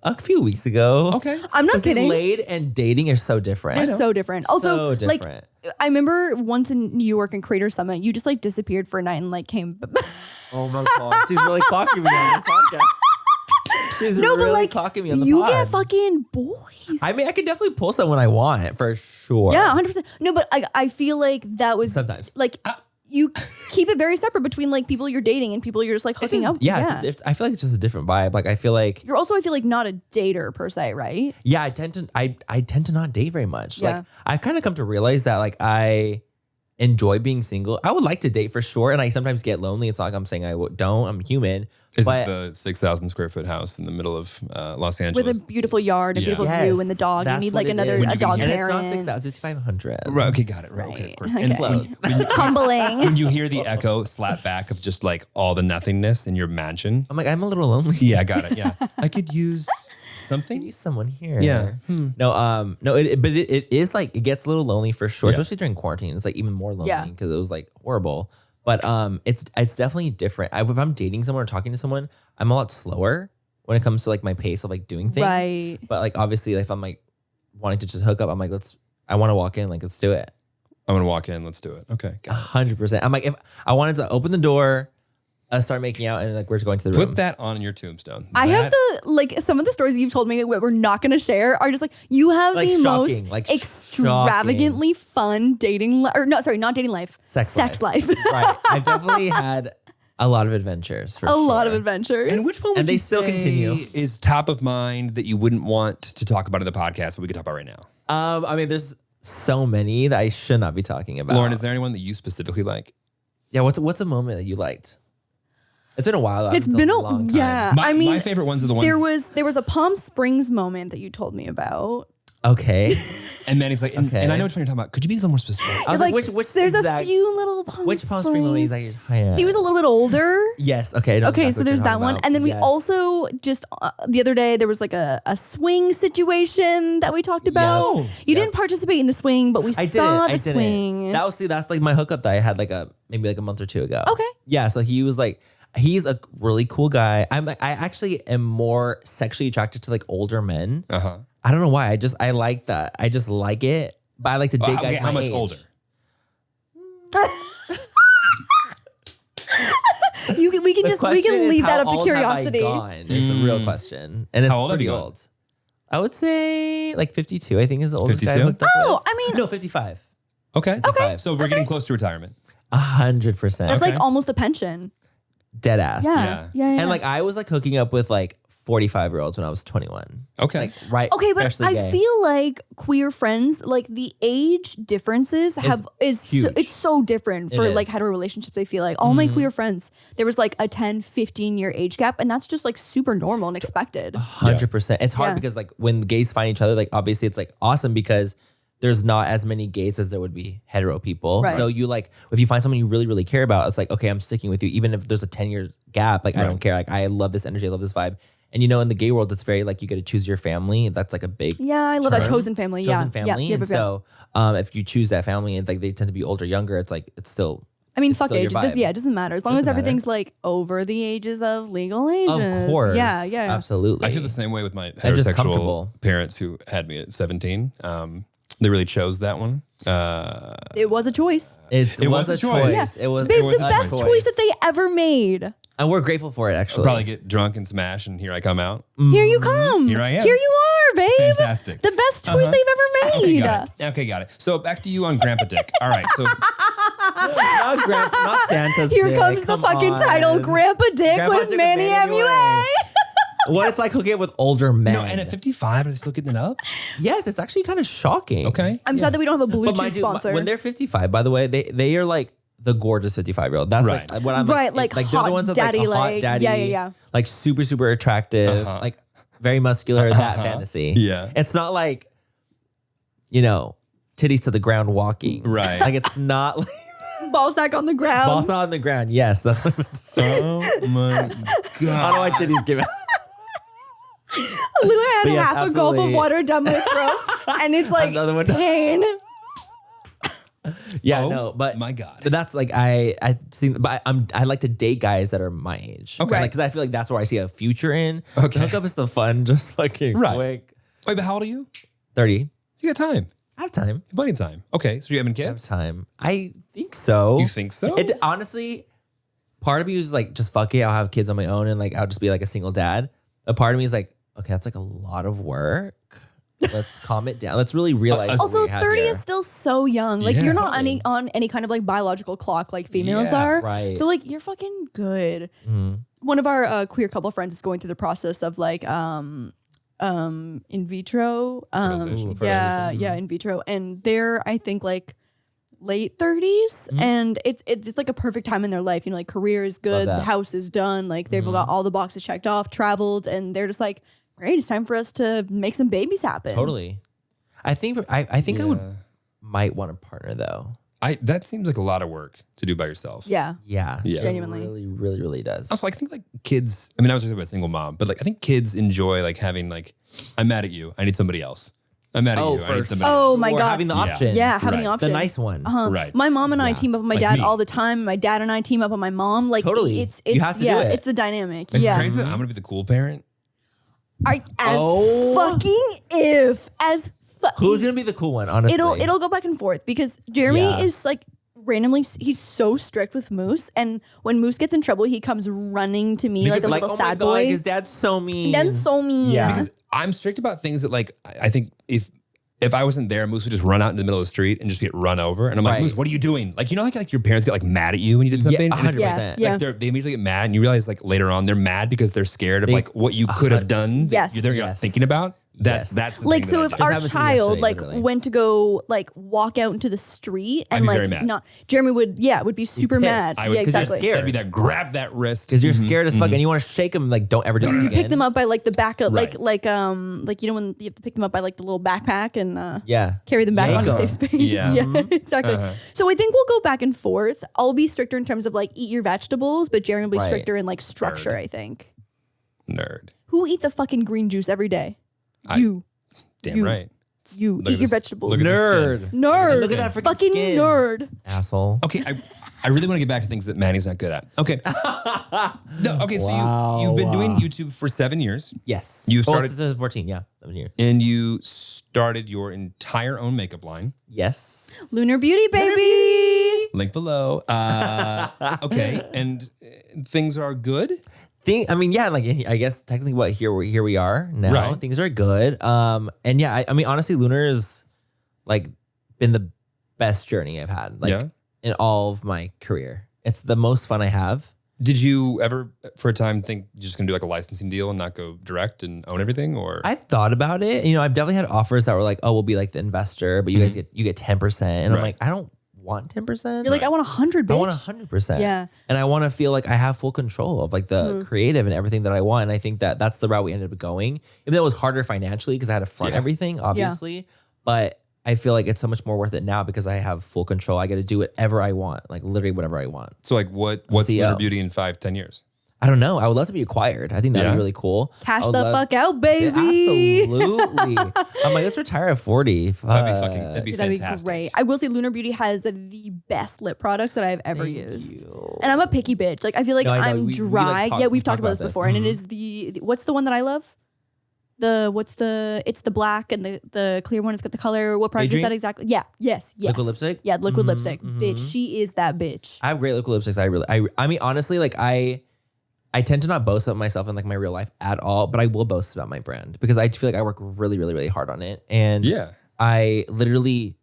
a few weeks ago. Okay. I'm not But see, kidding. laid and dating are so different. They're so different. Also, So like different. I remember once in New York and Creator Summit, you just like disappeared for a night and like came. Oh my God. She's really clocking me on this podcast. She's No, but really like clocking me on the you pod. get fucking boys. I mean, I could definitely pull someone I want for sure. Yeah, 100%. No, but I feel like that was Sometimes. like you keep it very separate between like people you're dating and people you're just like It's hooking just- up. yeah, I feel like it's just a different vibe. Like I feel like You're also, I feel like, not a dater per se, right? yeah, I tend to not date very much. Yeah. Like I've kind of come to realize that like I enjoy being single. I would like to date for sure, and I sometimes get lonely. It's not like I'm saying don't. I'm human. Is but it the 6,000 square foot house in the middle of Los Angeles? With a beautiful yard, a Yeah. beautiful yes, view, and the dog. You that's need what like it another is. a dog and parent. it's not 6,000. It's 500. Right, okay, got it. Right, okay, of course. Okay. And Close. Humbling. when you hear the echo slap back of just like all the nothingness in your mansion. I'm like I'm a little lonely. Yeah, I got it. Yeah. I could use I something. need someone here. Yeah. No, no, but it is like it gets a little lonely for sure, Yeah. especially during quarantine. It's like even more lonely Yeah. because it was like horrible. But it's definitely different. If I'm dating someone or talking to someone, I'm a lot slower when it comes to like my pace of like doing things. Right. But like obviously, if I'm like wanting to just hook up, I'm like I want to walk in, like let's do it. I'm going to walk in. Let's do it. Okay. Got it. 100%. I'm like if I wanted to open the door, start making out, and like we're just going to the room. Put that on your tombstone. I have like some of the stories you've told me that we're not going to share are just like you have Like the shocking, most like extravagantly fun dating not dating life, Sex life. Right. I've definitely had a lot of adventures for A lot of sure. adventures. And which one would And they you still say continue. is top of mind that you wouldn't want to talk about in the podcast, but we could talk about right now? I mean, there's so many that I should not be talking about. Lauren, is there anyone that you specifically like? Yeah, what's a moment that you liked? It's been a while. it's been a long time. yeah. My, I mean, my favorite ones are the ones. there was a Palm Springs moment that you told me about. Okay. And Manny's like, and Okay. I know which one you're talking about. Could you be a little more specific? I was like, which there's exact, a few little Palm which Palm Springs movie is Springs. like high end? He was a little bit older. Yes. Okay. I know Okay, exactly so what there's you're that talking one. about. And then we Yes. also just the other day, there was like a swing situation that we talked about. Yeah. You didn't participate in the swing, but we I saw didn't. the I swing. didn't. That's like my hookup that I had maybe a month or two ago. Okay. Yeah. So he was like, he's a really cool guy. I actually am more sexually attracted to like older men. Uh-huh. I don't know why. I like that. I just like it. But I like to date guys How my much age. older? we can leave that up to curiosity. Is the real question, and it's How old have pretty you gone? old. I would say like 52. I think is the oldest guy I 52? hooked up Oh, with. I mean, No, 55. Okay. Okay. So we're getting close to retirement. 100%. that's Okay. like almost a pension. Dead ass. Yeah. And like I was like hooking up with like 45-year-olds when I was 21. Okay. Like right. Okay, but freshly I gay. feel like queer friends, like the age differences is huge. it's so different for It like is. hetero relationships. I feel like all my queer friends, there was like a 10, 15-year age gap, and that's just like super normal and expected. 100%. It's hard Yeah. because like when gays find each other, like obviously it's like awesome because there's not as many gays as there would be hetero people. Right. So you like, if you find someone you really, really care about, it's like, okay, I'm sticking with you. Even if there's a 10-year gap, like I don't care. Like I love this energy. I love this vibe. And you know, in the gay world, it's very like you get to choose your family. That's like a big Yeah, I love that term. chosen family. chosen Yeah, family. Yeah, And so if you choose that family and like they tend to be older, younger, it's like, it's still, I mean, it's fuck still your age. It doesn't matter as long as Doesn't matter. everything's like over the ages of legal ages. of course. Yeah. Absolutely. I feel the same way with my They're just heterosexual comfortable. parents who had me at 17. They really chose that one. It was a choice. It was a choice. Yeah. It was The a best choice that they ever made. And we're grateful for it, actually. Probably get drunk and smash, and here I come out. Here you come. Here I am. Here you are, babe. Fantastic. The best choice they've ever Okay, made. got it. So back to you on Grandpa Dick. All right. So not Santa's Here dick. comes the Come fucking on. title, Grandpa Dick Grandpa with Dick with Manny Manny MUA. What it's like hooking up with older men. no, and at 55, are they still getting it up? Yes, it's actually kind of shocking. Okay. I'm sad that we don't have a But Bluetooth sponsor. when they're 55, by the way, they are like the gorgeous 55-year-old. That's Right. like what I'm Right, like they're hot the ones that daddy, like a hot like- daddy. yeah. Like super, super attractive, like very muscular, that fantasy. Yeah. It's not like, titties to the ground walking. Right. Like it's not like Ball sack on the ground. boss on the ground. Yes, that's what I meant to say. Oh my I don't know why titties give out. I literally had But yes, half a gulp of absolutely. water down my throat, and it's like Another one. pain. Yeah, Oh, no, but my God. but that's like I seen, but I like to date guys that are my age. Okay. because I feel like that's where I see a future in. Okay. The hookup is the fun, just fucking Right. quick. Wait, but how old are you? 30. You got time. I have time. Plenty of time. Okay. So you having I have kids? time. I think so. You think so? It honestly, part of me was like, just fuck it. I'll have kids on my own and like I'll just be like a single dad. A part of me is like, okay, that's like a lot of work. Let's calm it down. Let's really realize. what Also, we have 30 here. is still so young. Like Yeah. you're not on any kind of like biological clock like females Yeah, are. right. So like you're fucking good. One of our queer couple friends is going through the process of like in vitro. Fertilization. Yeah, in vitro, and they're I think like late 30s, and it's like a perfect time in their life. Like career is good, that. the house is done, like they've got all the boxes checked off, traveled, and they're just like, great, it's time for us to make some babies happen. Totally. I think I might want a partner though. That seems like a lot of work to do by yourself. Yeah. Yeah. Yeah. Genuinely. It really, really, really does. Also, I think like kids, I mean, I was talking about a single mom, but like I think kids enjoy like having like, I'm mad at you, I need somebody else. I'm mad at you, I need somebody Oh else. my Or God. having the Yeah. option. Yeah, having Right. the option. The nice one. Right. My mom and I team up with my Like dad me. all the time. My dad and I team up with my mom. Like Totally. it's You have to do it. It's the dynamic. It's yeah. crazy that I'm going to be the cool parent. Fucking if as Who's gonna be the cool one? Honestly, it'll go back and forth because Jeremy Yeah. is like randomly he's so strict with Moose, and when Moose gets in trouble, he comes running to me Because, like a like, little oh my sad god, boy. his dad's so mean. Dad's so mean. Yeah. Because I'm strict about things that like, I think if I wasn't there, Moose would just run out in the middle of the street and just get run over. And I'm like, Right. Moose, what are you doing? Like, like your parents get like mad at you when you did something. Yeah, and it's 100%. like, Yeah. Like they immediately get mad, and you realize like later on they're mad because they're scared of like what you could have done. Yes. They're not Yes. thinking about. That's the Like, thing so that if I do. our happened to me child yesterday, like literally. went to go like walk out into the street and be like very mad. not, Jeremy would be super pissed. mad. I would, Yeah, 'cause you're exactly. scared. That'd be that grab that wrist. Because you're scared as fuck and you want to shake them. Like, don't ever do this again. Pick them up by like the back of Right. like you know when you have to pick them up by like the little backpack and Yeah. carry them back Yank onto 'em. safe space. Yeah. Yeah, exactly. So I think we'll go back and forth. I'll be stricter in terms of like eat your vegetables, but Jeremy will be Right. stricter in like structure. I think. Nerd. Who eats a fucking green juice every day? You. Damn You. right. You Look eat at your this- vegetables. look at this Nerd. skin. Nerd. Look at that freaking fucking skin. nerd. Asshole. Okay, I really want to get back to things that Manny's not good at. Okay. No, okay, so you've been doing YouTube for 7 years, Yes. You started- since I was 14. Yeah. 7 years. and you started your entire own makeup line. Yes. Lunar Beauty, baby. Link below. Okay, and things are good. I mean, yeah, like I guess technically here we are now. Right. Things are good. And yeah, I mean, honestly, Lunar is like been the best journey I've had. Like Yeah. in all of my career. It's the most fun I have. Did you ever, for a time, think you're just gonna do like a licensing deal and not go direct and own everything, or? I've thought about it. You know, I've definitely had offers that were like, oh, we'll be like the investor, but you guys get 10%. And I'm Right. like, I don't want 10%. You're like, I want 100, bitch. I want 100%. Yeah. And I want to feel like I have full control of like the creative and everything that I want. And I think that that's the route we ended up going. Even though it was harder financially because I had to front everything, obviously. But I feel like it's so much more worth it now because I have full control. I get to do whatever I want, like literally whatever I want. So like what's CEO. Lunar Beauty in 5-10 years? I don't know. I would love to be acquired. I think that'd Yeah? be really cool. Cash I would the love- fuck out, Yeah, baby. absolutely. I'm like, let's retire at 40. That'd be That'd be fantastic. great. I will say Lunar Beauty has the best lip products that I've ever Thank used. you. And I'm a picky bitch. Like I feel like No, I know. I'm We, dry. like, Yeah, we've we talked about this before. And it is the what's the one that I love? It's the black and the clear one. It's got the color. What product is Adrian? that exactly? Yeah. Yes. Liquid lipstick? Yeah, liquid lipstick. Bitch, she is that bitch. I have great liquid lipsticks. I mean, honestly, like I tend to not boast about myself in like my real life at all, but I will boast about my brand because I feel like I work really, really, really hard on it. And Yeah. I literally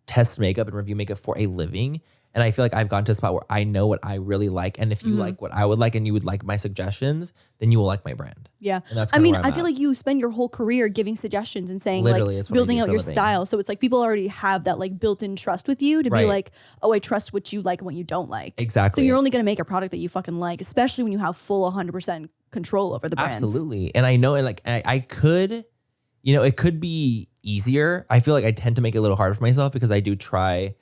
test makeup and review makeup for a living. And I feel like I've gotten to a spot where I know what I really like. And if you like what I would like and you would like my suggestions, then you will like my brand. Yeah. And that's I kinda mean, where I'm I feel at. like you spend your whole career giving suggestions and saying Literally, like it's what I building do out for a your living. style. So it's like people already have that like built-in trust with you to be Right. like, oh, I trust what you like and what you don't like. Exactly. So you're only going to make a product that you fucking like, especially when you have full 100% control over the brand. Absolutely. And I know, and like I could, you know, it could be easier. I feel like I tend to make it a little harder for myself because I do try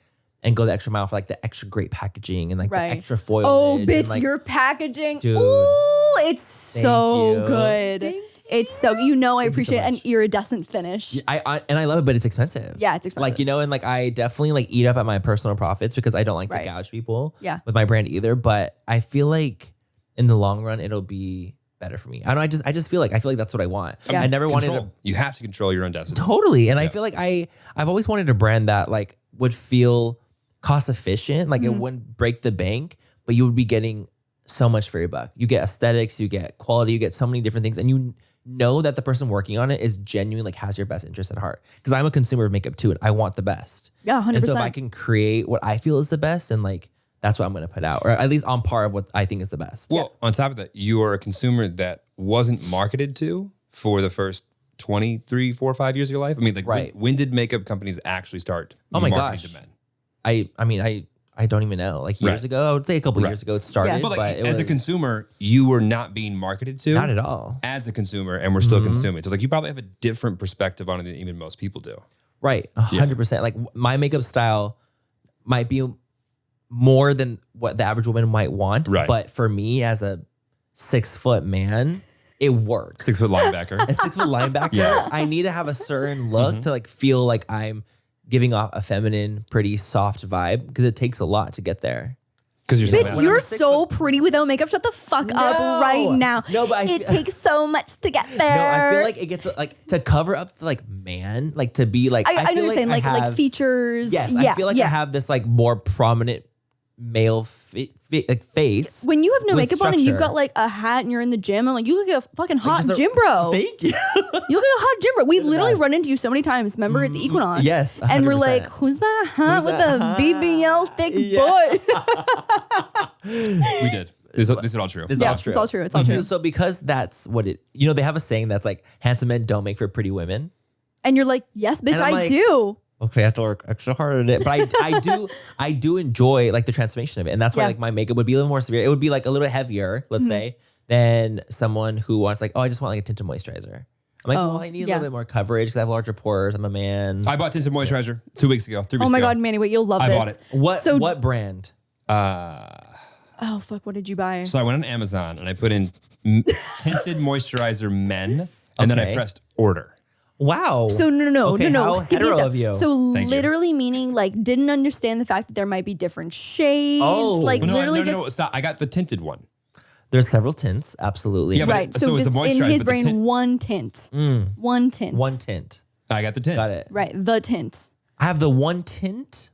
and go the extra mile for like the extra great packaging and like Right. the extra foil. Oh, and, bitch, like, your packaging. Dude. Ooh, it's so you. good. It's so, I appreciate an much. iridescent finish. I love it, but it's expensive. Yeah, it's expensive. Like, you know, and like I definitely like eat up at my personal profits because I don't like Right. to gouge people Yeah. with my brand either. But I feel like in the long run, it'll be better for me. I don't know. I just feel like that's what I want. Yeah. I never wanted Control. to You have to control your own destiny. totally. And I feel like I've always wanted a brand that like would feel cost efficient. Like it wouldn't break the bank, but you would be getting so much for your buck. You get aesthetics, you get quality, you get so many different things. And you know that the person working on it is genuine, like has your best interest at heart. Because I'm a consumer of makeup too, and I want the best. Yeah, 100%. And so if I can create what I feel is the best, and like that's what I'm gonna put out, or at least on par of what I think is the best. Well, on top of that, you are a consumer that wasn't marketed to for the first 23, 4, 5 years of your life. I mean, like Right. when did makeup companies actually start Oh my marketing gosh. to men? I mean, I don't even know. Like years Right. ago, I would say a couple years ago it started, Yeah. But like but it as a was consumer, you were not being marketed to not at all. as a consumer, and we're still consuming. So it's like you probably have a different perspective on it than even most people do. Right, 100%. Like my makeup style might be more than what the average woman might want, Right. but for me as a 6-foot man, it works. 6 foot linebacker. A 6-foot linebacker, Yeah. I need to have a certain look to like feel like I'm giving off a feminine, pretty soft vibe because it takes a lot to get there. Because you're Bitch, so you're I'm 6 so pretty without makeup. Shut the fuck up No. right now. No, but it takes so much to get there. No, I feel like it gets like to cover up the like man, like to be like I know feel what you're saying, I like have- features. Yes, yeah, I feel like yeah. I have this like more prominent male like face. When you have no with makeup on and you've structure. got like a hat and you're in the gym, I'm like, you look like a fucking hot just a- gym bro. Thank you. You look like a hot gym bro. We've literally run into you so many times. Remember at the Equinox? Yes, And we're 100%. like, who's that hot Who's with that a hot? BBL thick Yeah. boy? we did. This is all true. It's Yeah, all true. it's all true. It's all true. So because that's what it, they have a saying that's like, handsome men don't make for pretty women. And you're like, yes, bitch, And I'm I like, do. Okay, I have to work extra hard at it. But I do enjoy like the transformation of it. And that's why Yeah. like my makeup would be a little more severe. It would be like a little heavier, let's say, than someone who wants like, oh, I just want like a tinted moisturizer. I'm like, well, I need a little bit more coverage because I have larger pores. I'm a man. I bought tinted moisturizer 2 weeks ago, 3 weeks ago. Oh my God, Manny, wait, you'll love I this. bought it. What brand? Oh, fuck, what did you buy? So I went on Amazon and I put in tinted moisturizer men, and then I Okay. pressed order. Wow. So no, Okay, how skip hetero these of you. So Thank you. literally meaning like didn't understand the fact that there might be different shades. Oh. Like No, literally no, just no, stop. I got the tinted one. There's several tints, absolutely. Yeah, but right. so So is just the in moisturizer, his but the brain, tint- one tint. One tint. One tint. I got the tint. Got it. Right. The tint. I have the one tint.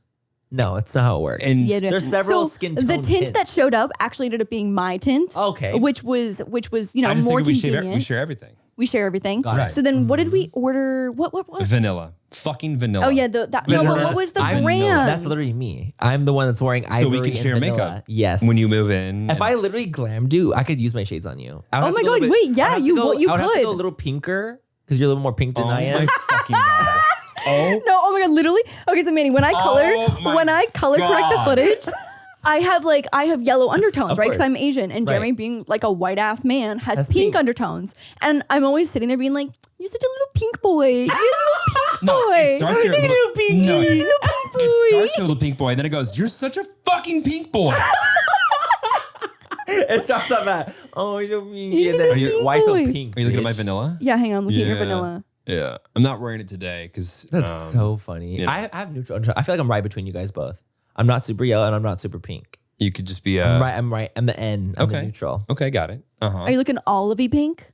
No, it's not how it works. And Yeah, There's several so skin the tone tint that tints. showed up actually ended up being my tint. Okay. Which was I more just think convenient. we share everything. We share everything. Got it. So then what did we order? What? Vanilla. Fucking vanilla. Oh yeah, no, but what was the I'm- brand? That's literally me. I'm the one that's wearing ivory So we can and share vanilla. makeup. Yes. When you move in. If I literally glammed you, I could use my shades on you. I would Oh have my to go a God, little wait, bit- yeah, I would have to you- go- you I would have to go a could. little pinker because you're a little more pink than I oh am. my fucking God. Oh. No, oh my God, literally. Okay, so Manny, when I Oh my color correct the God. footage, I have yellow undertones, Of right? Because course. I'm Asian, and Jeremy, Right. being like a white ass man, has Has pink pink. undertones, and I'm always sitting there being like, "You're such a little pink boy. You're a little pink No, boy. it starts here. You're a little pinky. No, You're a little pink boy." It starts here, little pink boy, and then it goes, "You're such a fucking pink boy." It starts off at, oh, you're so pink. You're And then, a pink why so boy. pink? Are you looking at my bitch? vanilla? Yeah, hang on, I'm looking at your Yeah. vanilla. Yeah. I'm not wearing it today because That's so funny. you know. I have neutral. I feel like I'm right between you guys both. I'm not super yellow and I'm not super pink. you could just be I'm right. I'm the N. I'm the okay. neutral. Okay, got it. Are you looking olivey pink?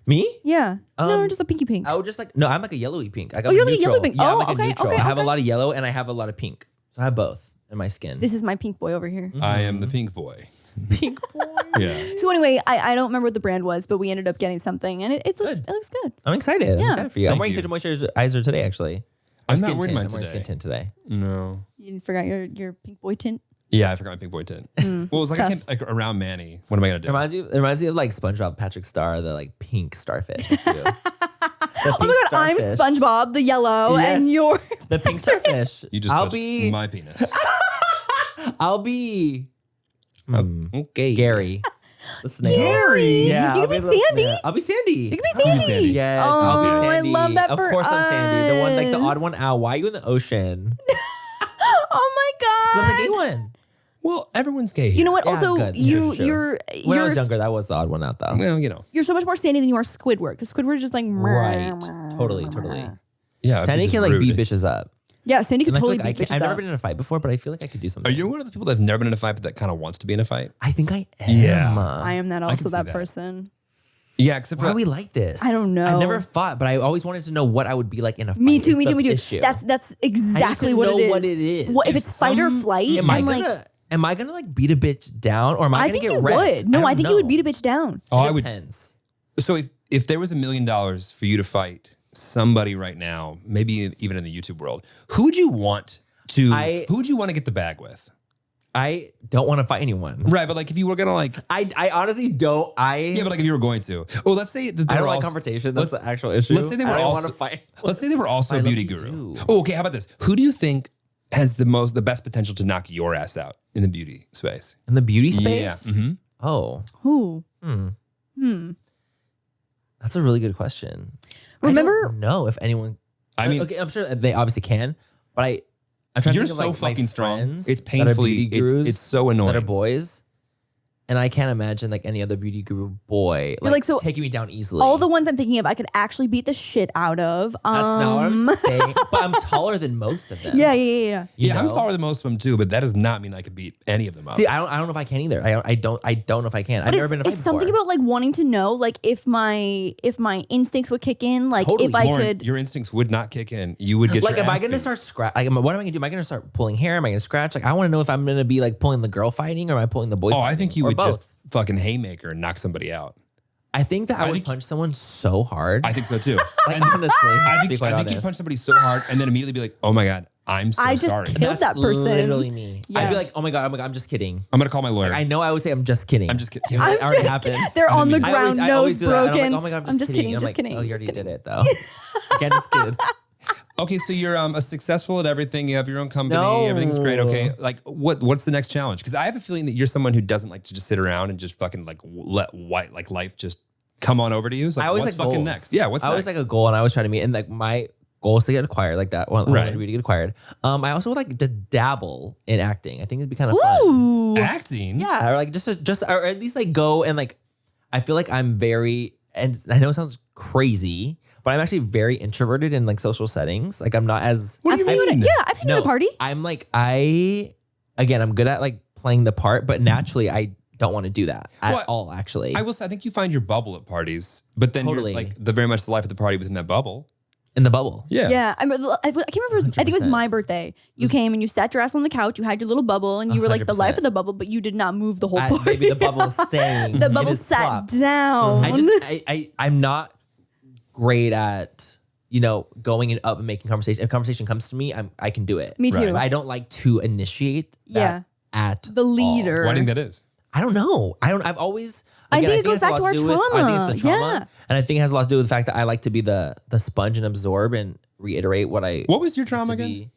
Me? Yeah. No, Um, just a pinky pink. I would just like I'm like a yellowy pink. I got you're like a neutral. yellow pink. Yeah, I'm Oh, like okay, a neutral. okay, I have a okay. lot of yellow and I have a lot of pink. So I have both in my skin. This is my pink boy over here. I am the pink boy. pink boy. Yeah. So anyway, I don't remember what the brand was, but we ended up getting something, and it looks good. I'm excited. I'm Yeah. excited for you. I'm Thank wearing you. tinted moisturizer today, actually. I'm Skin not wearing tint. mine I'm wearing today. skin tint today. No. You didn't forget your pink boy tint. Yeah, I forgot my pink boy tint. Well, it was like I tough. came like around Manny. What am I gonna do? It reminds me of like SpongeBob, Patrick Star, the like pink starfish. It's you. The Oh my God, I'm SpongeBob, the yellow, Yes. and you're The pink starfish. You just I'll touched be my penis. I'll be Okay. Gary. The snail. Gary. Yeah. You I'll could be the little Sandy. snail. I'll be Sandy. You could be I'll be Sandy. Sandy. Yes, Oh, I'll be I Sandy. love that Of for course I'm Sandy. The one like the odd us. one out. Why are you in the ocean? Oh my I'm the gay God. one. Well, everyone's gay here. You know what? Yeah, also, good. you True. you're When I was you're younger, that was the odd one out though. Well, you know. you're so much more Sandy than you are Squidward, because Squidward is just like Right. Totally. Yeah. Sandy which can is like beat rude. bitches up. Yeah, Sandy could And I feel totally like I beat can, bitches I've never up. been in a fight before, but I feel like I could do something. Are you one of those people that have never been in a fight but that kind of wants to be in a fight? I think I am. Yeah. I am that can also see that that. person. Yeah, except Why for are we like this? I don't know. I never fought, but I always wanted to know what I would be like in a fight. Me too, is me the too, me too. issue. That's exactly know what it is. what it is. What, if If it's fight or flight, Am I I'm gonna like, am I gonna like beat a bitch down, or am I, I gonna think get you wrecked? would. No, I don't think you would know. beat a bitch down. Oh, It I would. depends. So if there was $1 million for you to fight somebody right now, maybe even in the YouTube world, who would you want to? Who would you want to get the bag with? I don't want to fight anyone. Right, but like if you were gonna like, I honestly don't. yeah, but like if you were going to, oh, let's say that they I don't were like also- confrontation. That's let's- the actual issue. Let's say they were I don't also want to fight. Let's say they were also I a beauty low-key guru. do. Oh, okay. How about this? Who do you think has the best potential to knock your ass out in the beauty space? In the beauty Yeah. space. Mm-hmm. Oh, Who? that's a really good question. Remember- I don't know if anyone. I mean, okay, I'm sure they obviously can, but I'm trying you're to think so of like my fucking strong. friends It's that are painfully. beauty gurus It's so annoying. that are boys. And I can't imagine like any other beauty guru boy like, so taking me down easily. All the ones I'm thinking of, I could actually beat the shit out of. That's not what I'm saying. But I'm taller than most of them. Yeah. you Yeah, I'm know? taller than most of them too, but that does not mean I could beat any of them up. See, I don't know if I can either. I don't know if I can. I've But never been in a fight it's something before. about like wanting to know, like if my instincts would kick in, like Totally. if I Lauren, could. your instincts would not kick in. You would get Like, your am I ass gonna beat. start scratch? Like, what am I gonna do? Am I gonna start pulling hair? Am I gonna scratch? Like, I want to know if I'm gonna be like pulling the girl fighting or am I pulling the boy? Oh, I fighting? think you Or would both. just fucking haymaker and knock somebody out. I think that I would think- punch someone so hard. I think so too. like, And honestly, I to be think quite you honest. punch somebody so hard and then immediately be like, oh my God, I'm so I just sorry. killed that person. Literally me. Yeah. I'd be like, oh my God, I'm just kidding. I'm going to call my lawyer. I know I would say I'm just kidding. I'm just kidding. It already happened. They're on the I ground, always nose do that, and broken. I'm like, oh my God, I'm just kidding. Just I'm kidding. like, oh, you just already kidding. did it though. Again, just kidding. Okay, so you're a successful at everything. You have your own company. No. Everything's great. Okay, like what's the next challenge? Because I have a feeling that you're someone who doesn't like to just sit around and just fucking like let life just come on over to you. It's like, I always what's like fucking goals. next? Yeah, what's I always next? like a goal, and I always try to meet. And like my goal is to get acquired, like that one. Right. To get acquired. I also would like to dabble in acting. I think it'd be kind of fun. Ooh. Acting. Yeah, or like just or at least like go and like. I feel like I'm very, and I know it sounds crazy, but I'm actually very introverted in like social settings. Like I'm not as. What do you mean? I've seen you at a party. I'm like I'm good at like playing the part, but naturally I don't want to do that at all. Actually, I will say, I think you find your bubble at parties, but then Totally. you're like very much the life of the party within that bubble. in the bubble. Yeah. Yeah, I can't remember. I think it was 100%. my birthday. You came and you sat your ass on the couch. You had your little bubble, and you were like the 100%. life of the bubble, but you did not move the whole party. Maybe the bubble is staying. The It bubble just sat flops. down. I'm not great at going and up and making conversation. If conversation comes to me, I can do it. Me too. But I don't like to initiate that at The leader. Why do you think that is? I don't know. I've always. I Again, think it goes has a back lot to our do with- I trauma. think it's the trauma, Yeah. and I think it has a lot to do with the fact that I like to be the sponge and absorb and reiterate what I. What was your trauma to again? be.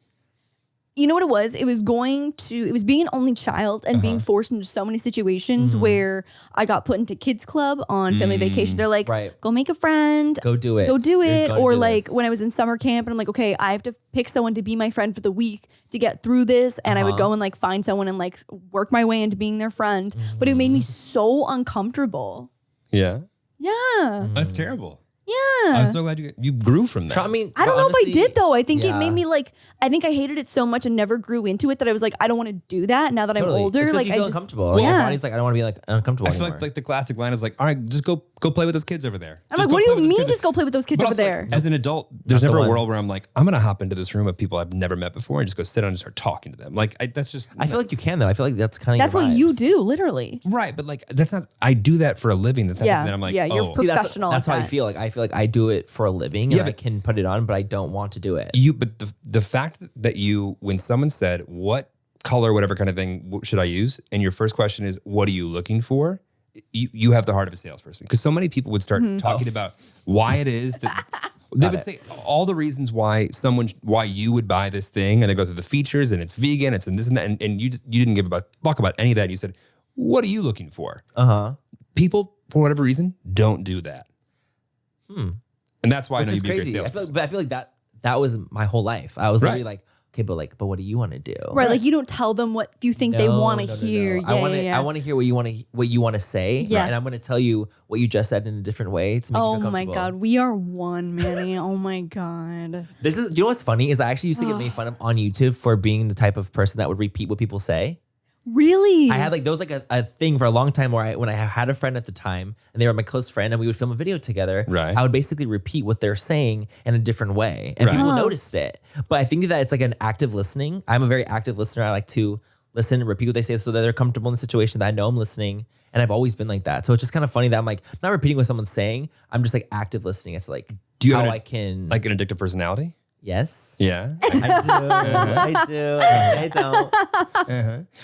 You know what it was? It was being an only child and being forced into so many situations where I got put into kids club on family vacation. They're like, Right. go make a friend. Go do it. Go do You're it. gonna Or do like this. when I was in summer camp and I'm like, okay, I have to pick someone to be my friend for the week to get through this. And I would go and like find someone and like work my way into being their friend. But it made me so uncomfortable. Yeah. Yeah. That's terrible. Yeah. I'm so glad you grew from that. I mean, I don't know if I did though. I think it yeah. made me like, I think I hated it so much and never grew into it that I was like, I don't want to do that now that I'm Totally. older. It's 'cause Like you I feel just, uncomfortable. Like, your yeah. body's like, I don't want to be like uncomfortable I feel anymore. like the classic line is like, all right, just go play with those kids over there. I'm Just like, go what do play you with those mean kids just go play with those kids But over also, there? like, as an adult, there's Not the never a one. world where I'm like, I'm gonna hop into this room of people I've never met before and just go sit down and start talking to them. Like that's just. I feel like you can though. I feel like that's kind of That's what you do, literally. right, but like that's not. I do that for a living. That's not Yeah, something that I'm like. yeah, you're oh. See, professional That's at how I that. feel. Like I feel like I do it for a living, Yeah, and I but- can put it on, but I don't want to do it. But the fact that you, when someone said, what color, whatever kind of thing should I use? And your first question is, what are you looking for? You have the heart of a salesperson. Because so many people would start talking about why it is that they would say all the reasons why you would buy this thing. And they go through the features and it's vegan, it's and this and that. And you didn't give a fuck about any of that. You said, what are you looking for? People, for whatever reason, don't do that. And that's why I know Which you'd is be a great crazy. salesperson. I feel like that was my whole life. I was literally Right. like, okay, but what do you want to do? Right. Like you don't tell them what you think they want to hear. I want to. Yeah. I want to hear what you want to say. Yeah. And I'm going to tell you what you just said in a different way to make you Oh feel my comfortable. God. We are one, Manny. Oh my God. This is. Do you know what's funny? Is I actually used to get made fun of on YouTube for being the type of person that would repeat what people say. Really? I had like there was like a thing for a long time where when I had a friend at the time and they were my close friend and we would film a video together. Right. I would basically repeat what they're saying in a different way, and Right. people noticed it. But I think that it's like an active listening. I'm a very active listener. I like to listen and repeat what they say so that they're comfortable in the situation, that I know I'm listening. And I've always been like that. So it's just kind of funny that I'm like not repeating what someone's saying. I'm just like active listening. It's like Do you how have I can like an addictive personality? yes. Yeah. I do. I don't.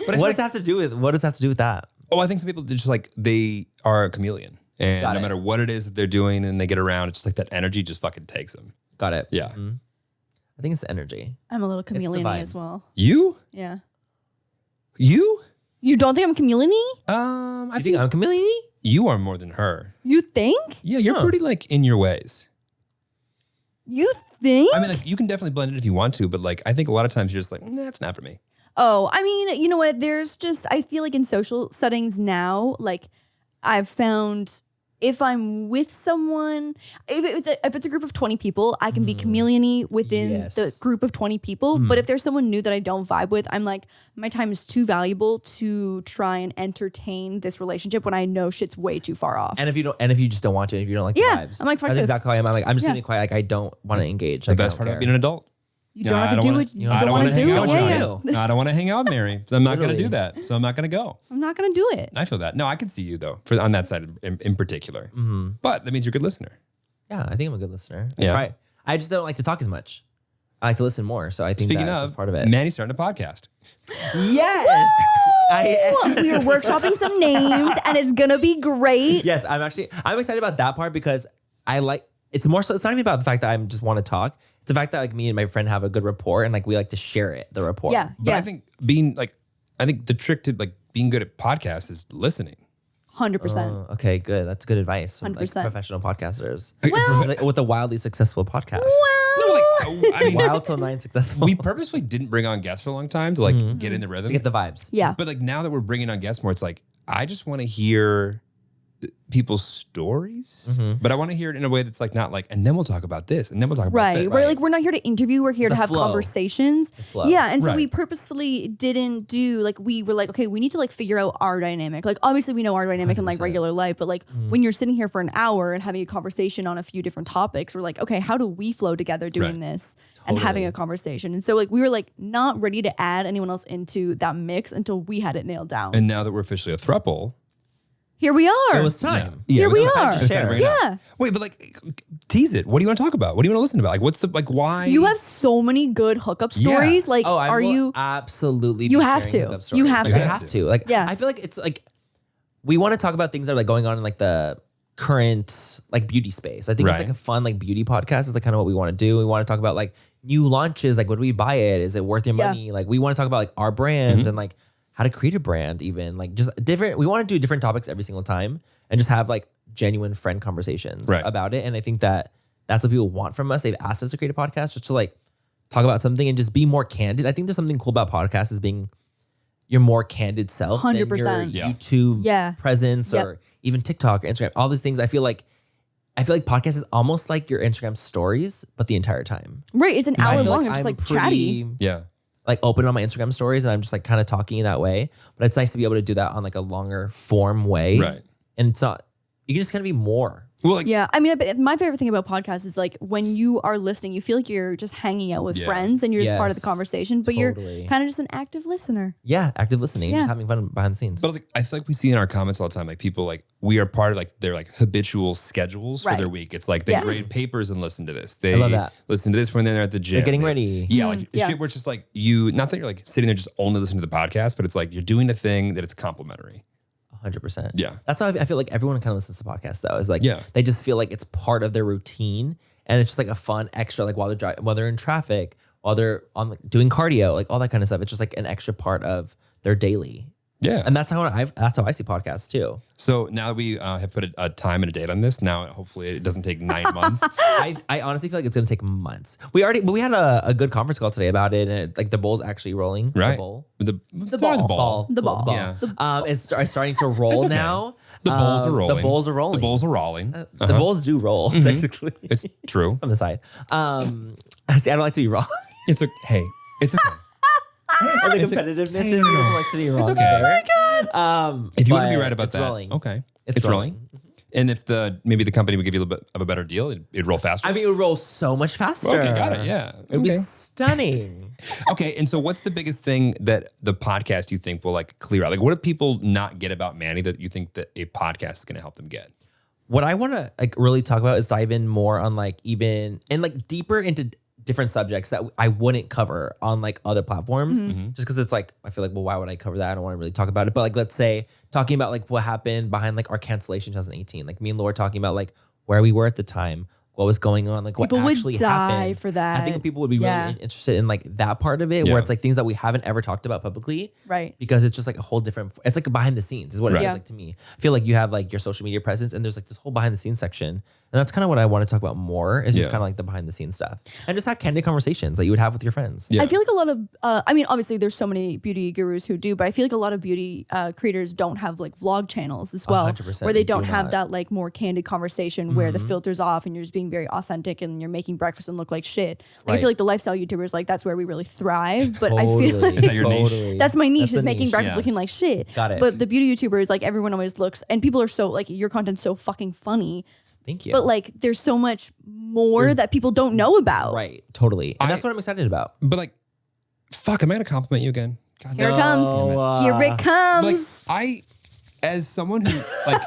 But What does that have to do with that? Oh, I think some people just like they are a chameleon, and Got no it. matter what it is that they're doing, and they get around, it's just like that energy just fucking takes them. Got it. Yeah. I think it's the energy. I'm a little chameleon as vibes. well. You? Yeah. You? You don't think I'm chameleon? I You think I'm chameleon? you are more than her. You think? Yeah, you're pretty like in your ways. You think? I mean, like you can definitely blend it if you want to, but like I think a lot of times you're just like, nah, it's not for me. Oh, I mean, you know what? There's just, I feel like in social settings now, like I've found if I'm with someone, if it's a group of 20 people, I can be chameleon-y within Yes. the group of 20 people. But if there's someone new that I don't vibe with, I'm like, my time is too valuable to try and entertain this relationship when I know shit's way too far off. And if you just don't want to, if you don't like Yeah, the vibes, I'm like, fuck that's this. exactly how I am. I'm like, I'm just Yeah. gonna be quiet. Like I don't want to engage. The Like, I best don't part care. about being an adult. You don't have to do what you I don't want to do. hang out with Yeah, you. yeah. No, I don't want to hang out with Mary. So I'm not going to do Literally. that. So I'm not going to go. I'm not going to do it. I feel that. No, I can see you though, on that side in particular. But that means you're a good listener. Yeah, I think I'm a good listener. I Yeah. try. I just don't like to talk as much. I like to listen more. So I think Speaking that's of, just part of it. Manny's starting a podcast. Yes. We are workshopping some names and it's gonna be great. Yes, I'm excited about that part because it's more so, it's not even about the fact that I just want to talk. It's the fact that like me and my friend have a good rapport and like we like to share the rapport. Yeah. But I think the trick to like being good at podcasts is listening. 100%. Okay, good. That's good advice from like 100%. professional podcasters. Well- with a wildly successful podcast. No, like, I mean, Wild Till 9 successful. we purposely didn't bring on guests for a long time to like get in the rhythm. to get the vibes. Yeah. But like now that we're bringing on guests more, it's like, I just want to hear people's stories, but I want to hear it in a way that's like not like, and then we'll talk about this, and then we'll talk about Right. this. We're like, we're not here to interview. We're here It's to a have flow. conversations. flow. Yeah. And so Right. we purposefully didn't do like, we were like, okay, we need to like figure out our dynamic. Like, obviously we know our dynamic in like 100%. regular life, but like when you're sitting here for an hour and having a conversation on a few different topics, we're like, okay, how do we flow together doing Right. this and having a conversation? And so like, we were like not ready to add anyone else into that mix until we had it nailed down. And now that we're officially a throuple, here we are. It was time. yeah, Here it was we time are. to share. Share. Bring it up. Yeah. Wait, but like, tease it. What do you want to talk about? What do you want to listen about? Like, what's the like? Why You have so many good hookup stories. Like, Oh, I are will you? absolutely. You be have sharing to. hookup You stories. have Like, to. I have to. Like, Yeah. I feel like it's like we want to talk about things that are like going on in like the current like beauty space. I think it's Right. like a fun like beauty podcast is like kind of what we want to do. We want to talk about like new launches. Like, would we buy it? Is it worth your Yeah. money? Like, we want to talk about like our brands and like how to create a brand. Even like just different. We want to do different topics every single time and just have like genuine friend conversations Right. about it. And I think that that's what people want from us. They've asked us to create a podcast just to like talk about something and just be more candid. I think there's something cool about podcasts is being your more candid self. than your 100%. Yeah. YouTube Yeah. presence Yep. or even TikTok or Instagram. All these things. I feel like podcast is almost like your Instagram stories, but the entire time. Right. It's an I hour feel long. like I'm just I'm like chatty. pretty, Yeah. like open on my Instagram stories and I'm just like kind of talking in that way. But it's nice to be able to do that on like a longer form way. Right. And it's not, you can just kind of be more. Well, like, Yeah. I mean, my favorite thing about podcasts is like when you are listening, you feel like you're just hanging out with Yeah. friends and you're just part of the Yes. conversation, but Totally. you're kind of just an active listener. Yeah. Active listening, Yeah. just having fun behind the scenes. But like, I feel like we see in our comments all the time, like people like we are part of like their like habitual schedules for Right. their week. It's like they Yeah. grade papers and listen to this. They love that. listen to this when they're at the gym. They're getting They- ready. Yeah, like yeah. shit where it's just like you, not that you're like sitting there just only listening to the podcast, but it's like you're doing a thing that it's complimentary. 100%. Yeah. That's how I feel like everyone kind of listens to podcasts though. Is like, Yeah. they just feel like it's part of their routine and it's just like a fun extra, like while they're driving, while they're in traffic, while they're on like, doing cardio, like all that kind of stuff. It's just like an extra part of their daily. Yeah. And that's how I see podcasts too. So now that we have put a time and a date on this, now hopefully it doesn't take 9 months. I honestly feel like it's gonna take months. We had a good conference call today about it, and it's like the ball's actually rolling. Right. The ball. The ball. The ball. Yeah. It's starting to roll okay. now. The bowls are rolling. The bowls are rolling. The bowls are rolling. The bowls do roll technically. It's true. On the side. See, I don't like to be wrong. It's okay. Hey, it's okay. Or the competitiveness in me doesn't like to be wrong. It's okay. If you want to be but right about it's that, rolling. okay, It's rolling. And if maybe the company would give you a little bit of a better deal, it'd roll faster. I mean, it would roll so much faster. Okay, got it. Yeah. It would be Okay. stunning. Okay, and so what's the biggest thing that the podcast you think will like clear out? Like, what do people not get about Manny that you think that a podcast is going to help them get? What I want to like really talk about is dive in more on like even and like deeper into different subjects that I wouldn't cover on like other platforms just because it's like I feel like, well, why would I cover that? I don't want to really talk about it. But like, let's say talking about like what happened behind like our cancellation 2018, like me and Laura talking about like where we were at the time, what was going on, like what People would actually die happened for that. I think people would be Yeah. really interested in like that part of it Yeah. where it's like things that we haven't ever talked about publicly. Right. Because it's just like a whole different, it's like a behind the scenes is what it Right. feels Yeah. like to me. I feel like you have like your social media presence and there's like this whole behind the scenes section. And that's kind of what I want to talk about more is just Yeah. kind of like the behind the scenes stuff and just have candid conversations that you would have with your friends. Yeah. I feel like a lot of, I mean, obviously there's so many beauty gurus who do, but I feel like a lot of beauty creators don't have like vlog channels as well, 100%, where they they don't do have not. that like more candid conversation where the filter's off and you're just being very authentic and you're making breakfast and look like shit. Like, I Right. feel like the lifestyle YouTubers, like that's where we really thrive. But I feel like Is that your niche? that's my niche That's is the making niche, breakfast yeah. looking like shit. Got it. But the beauty YouTubers, like everyone always looks, and people are so like your content's so fucking funny. Thank you. But like there's so much more that people don't know about. right. Totally. And that's what I'm excited about. But like, fuck, am I going to compliment you again? God, Here it No, comes. Here it Like, comes. as someone who like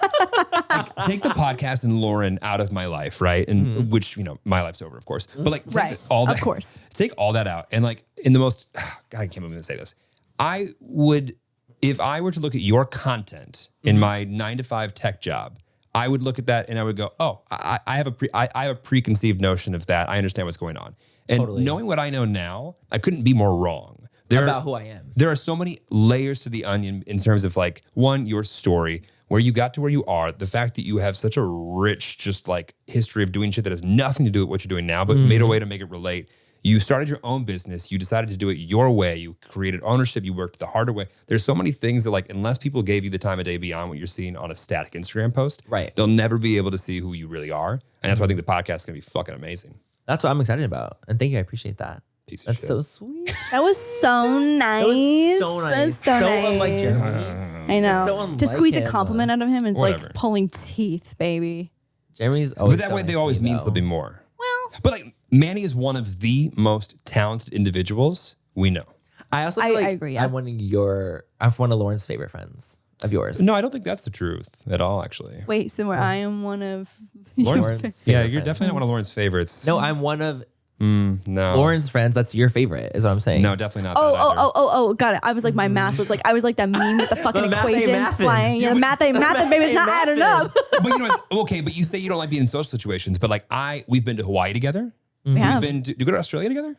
take the podcast and Lauren out of my life, right? And which, my life's over, of course. But like Right. all that, Of course. take all that out. And like in the most, God, I can't even say this. I would, if I were to look at your content in my 9-to-5 tech job, I would look at that and I would go, oh, I have a preconceived notion of that. I understand what's going on. And knowing what I know now, I couldn't be more wrong. About who I am. There are so many layers to the onion in terms of like, one, your story, where you got to where you are, the fact that you have such a rich, just like history of doing shit that has nothing to do with what you're doing now, but made a way to make it relate. You started your own business. You decided to do it your way. You created ownership. You worked the harder way. There's so many things that like, unless people gave you the time of day beyond what you're seeing on a static Instagram post, Right. they'll never be able to see who you really are. And that's why I think the podcast is going to be fucking amazing. That's what I'm excited about. And thank you. I appreciate that. Piece of That's shit. so sweet. That was so nice. That was so nice. That was so nice. unlike Jeremy. I know. so unlike to squeeze a him, compliment out of him is Whatever. like pulling teeth, baby. Jeremy's always But that so way, they nice always to me, mean though. something more. Well, But like, Manny is one of the most talented individuals we know. I also I feel like agree, yeah. I'm one of Lauren's favorite friends of yours. No, I don't think that's the truth at all, actually. wait, so where I am one of Lauren's, Lauren's yeah, favorite you're friends. definitely not one of Lauren's favorites. No, I'm one of No. Lauren's friends. That's your favorite, is what I'm saying. No, definitely not. Oh, that oh, either. oh, oh, oh, got it. I was like, my math was like, I was like that meme with the fucking The math ain't equations mathin'. flying. Yeah, the math ain't math, baby. It's not adding up. But you know what? Okay, but you say you don't like being in social situations, but like we've been to Hawaii together. Yeah. We've been to, do you go to Australia together?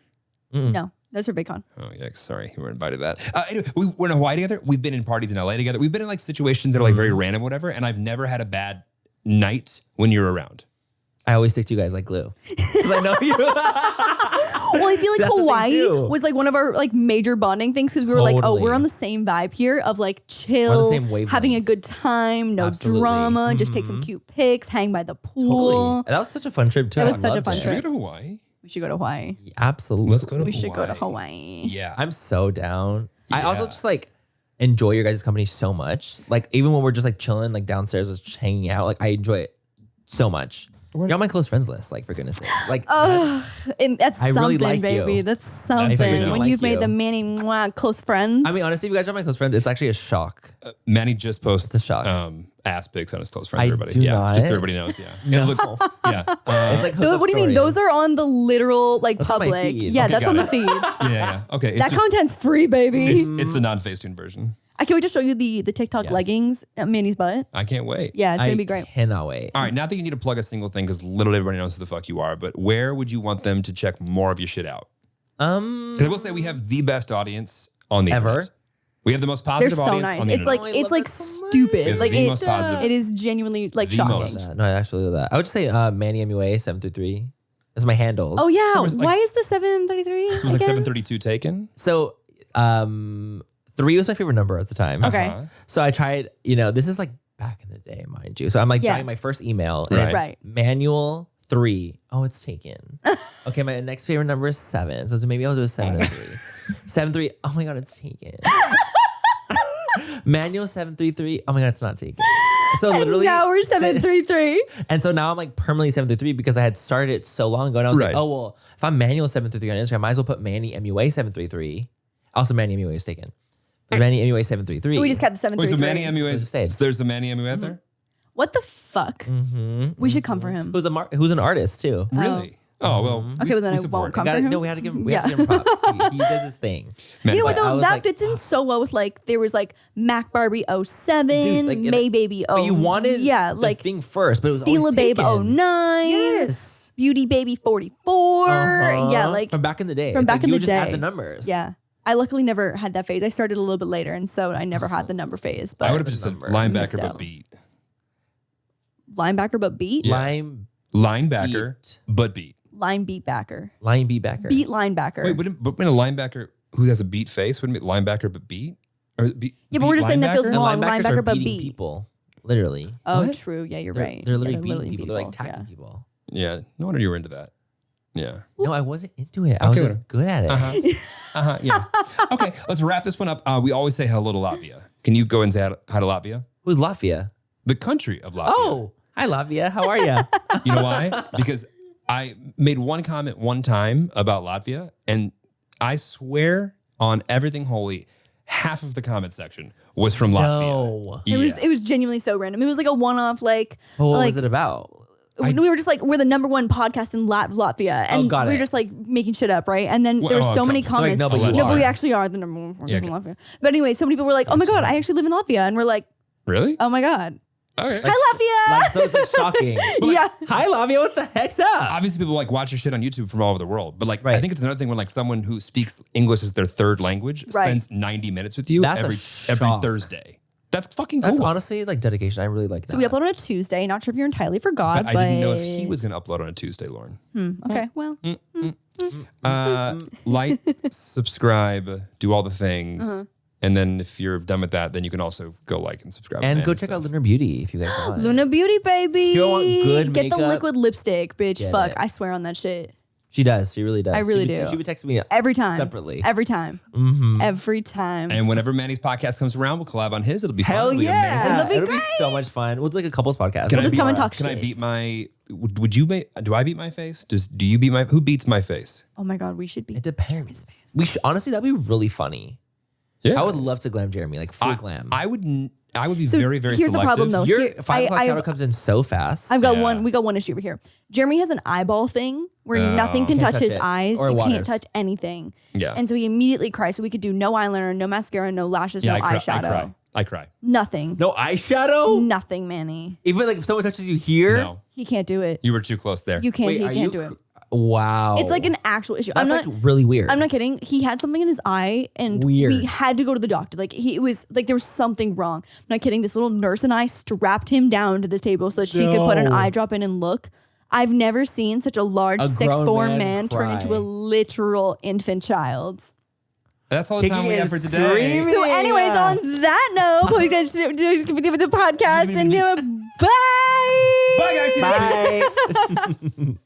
No, that's for VidCon. Oh, yikes. Sorry. You were invited to that. Anyway, we're in Hawaii together. We've been in parties in LA together. We've been in like situations that are like very random, whatever. And I've never had a bad night when you're around. I always stick to you guys like glue. 'Cause I know you. Well, I feel like That's the thing, Hawaii too. was like one of our like major bonding things because we were like, oh, Totally. we're on the same vibe here of like We're on the chill, same wavelength. having a good time, no Absolutely. drama, just take some cute pics, hang by the pool. Totally. And that was such a fun trip too. That was I such a loved fun it. Should we trip. go to Hawaii? We should go to Hawaii. Absolutely. Let's go to We Hawaii. should go to Hawaii. Yeah. I'm so down. I also Yeah. just like enjoy your guys' company so much. Like even when we're just like chilling, like downstairs, just hanging out, like I enjoy it so much. You're on my close friends list, like for goodness sake. Like that's- And that's I something, really like baby. you. That's I something. really When like you've made you. the MannyMUA close friends. I mean, honestly, if you guys are my close friends, it's actually a shock. Manny just posted It's a shock. ass pics on his close friend. I Everybody, do yeah, not. just so everybody knows. Yeah, No. yeah, It's like what do you mean? Those are on the literal like That's on my public. feed. Yeah, Okay, that's got on the it. feed. yeah. Okay, it's That just- content's free, baby. it's the non-Facetune version. Can we just show you the TikTok Yes. leggings at Manny's butt? I can't wait. Yeah, it's I gonna be great. cannot wait. All right, not that you need to plug a single thing because literally everybody knows who the fuck you are, but where would you want them to check more of your shit out? 'Cause I will say we have the best audience on the Ever? internet. We have the most They're positive so audience nice. on the It's internet. like Oh, I it's love like that so much. stupid. It's Like the most positive. it is genuinely like The shocking. most. No, I actually love that. I would just say MannyMUA 733. That's my handles. Oh yeah, So it's like- why is the 733? It was like 732 taken. So 3 was my favorite number at the time. Okay. Uh-huh. So I tried, this is like back in the day, mind you. So I'm like Yeah. trying my first email and Right. it's Right. manual 3. Oh, it's taken. Okay, my next favorite number is 7. So maybe I'll do a 7 and 3. 7-3. Oh my god, it's taken. Manual 733. Oh my god, it's not taken. So literally now we're 733. And so now I'm like permanently 733 because I had started it so long ago. And I was Right. like, oh well, if I'm manual 733 on Instagram, I might as well put MannyMUA 733. Also MannyMUA is taken. But MannyMUA 733. We just kept the Wait, so 733. Manny MUA is Stayed. there's a Manny MUA out there? What the fuck? We should come for him. who's an artist too. Really? Oh well. Okay, well then we I support won't him. come for him. We had to give him Yeah. props. He did his thing. Man, You know what But I though? was That like, fits in so well with like there was like Mac Barbie 07, Dude, like, May Baby 0. But you wanted yeah, the like thing first, but it was Steal a always Babe taken. 09. Yes. Beauty Baby 44. Uh-huh. Yeah, like from back in the day. from It's back like in you the would just add day. the numbers. Yeah. I luckily never had that phase. I started a little bit later, and so I never had the number phase. But I would have just said number. linebacker Missed but out. beat. linebacker, but beat. Yeah. Line Linebacker Beat. but beat. Line beat backer. line beat backer. Beat linebacker. Wait, but when a linebacker who has a beat face wouldn't it be linebacker but beat? Or beat, Yeah, but we're just saying that feels linebacker? And wrong. linebackers Linebacker are but beating beat. people. Literally. Oh, What? true. Yeah, you're They're, right. they're Yeah, literally beating people. They're like yeah. attacking people. Yeah, no wonder you were into that. Yeah. No, I wasn't into it. I was Okay, just good at it. Yeah. Okay, let's wrap this one up. We always say hello to Latvia. Can you go and say hi to Latvia? Who's Latvia? The country of Latvia. Oh, hi Latvia. How are you? You know why? Because I made one comment one time about Latvia, and I swear on everything holy, half of the comment section was from Latvia. No. It was genuinely so random. It was like a one-off, like, What like was it about? we were just like, we're the #1 podcast in Latvia, and got we were it. just like making shit up, right? And then there were so many comments. no, but you but we are. actually are the #1 podcast in Latvia. But anyway, so many people were like, "Oh my god, I actually live in Latvia," and we're like, Really? "Oh my god, Okay. hi Latvia!" So it's like shocking. yeah, Hi, Lavia. What the heck's up? Obviously, people like watch your shit on YouTube from all over the world. But like, I Right. think it's another thing when like someone who speaks English as their third language Right. spends 90 minutes with you That's a every shock. Thursday. That's fucking cool. That's honestly like dedication. I really like that. so we upload on a Tuesday. Not sure if you're entirely forgot, but I didn't know if he was going to upload on a Tuesday, Lauren. Okay, well, Like, subscribe, do all the things. And then if you're done with that, then you can also go like and subscribe. and Manny go check out Lunar Beauty if you guys want. Luna Beauty, baby. you want good Get the makeup, liquid lipstick, bitch. get Fuck, it. I swear on that shit. She does. She really does. I really she would, do. She would text me Every time. separately. Every time. Every time. And whenever Manny's podcast comes around, we'll collab on his. It'll be fun. Hell It'll be yeah! amazing. It'll be It'll be great. so much fun. We'll do like a couples podcast. Can I just beat come and my- talk Can I shit. beat my? Would you? Do I beat my face? Do you beat my? Who beats my face? Oh my god, we should be. It depends. We should honestly. That'd be really funny. Yeah, I would love to glam Jeremy, like full glam. I would be So very, very here's the selective. problem, though. Your Here, 5 o'clock I- shadow comes in so fast. I've got Yeah. one. We got one issue over here. Jeremy has an eyeball thing where nothing can Can't touch touch his it. eyes. Or He waters. can't touch anything. Yeah. And so he immediately cries. So we could do no eyeliner, no mascara, no lashes, Yeah, no I eyeshadow. cry. Nothing. No eyeshadow? Nothing, Manny. Even like if someone touches you here? No, He can't do it. you were too close there. You can't. Wait, he are can't you do it. Wow. It's like an actual issue. That's I'm not. like really weird. I'm not kidding. He had something in his eye, and Weird. we had to go to the doctor. Like it was like there was something wrong. I'm not kidding. This little nurse and I strapped him down to this table so that she could put an No. eye drop in and look. I've never seen such a large A 6'4" grown man man turn into cry. a literal infant child. That's all the time we Kicking have for and today. screaming. So, anyways, Yeah. on that note, we can do the podcast and bye. Bye, guys. See you next week. Bye.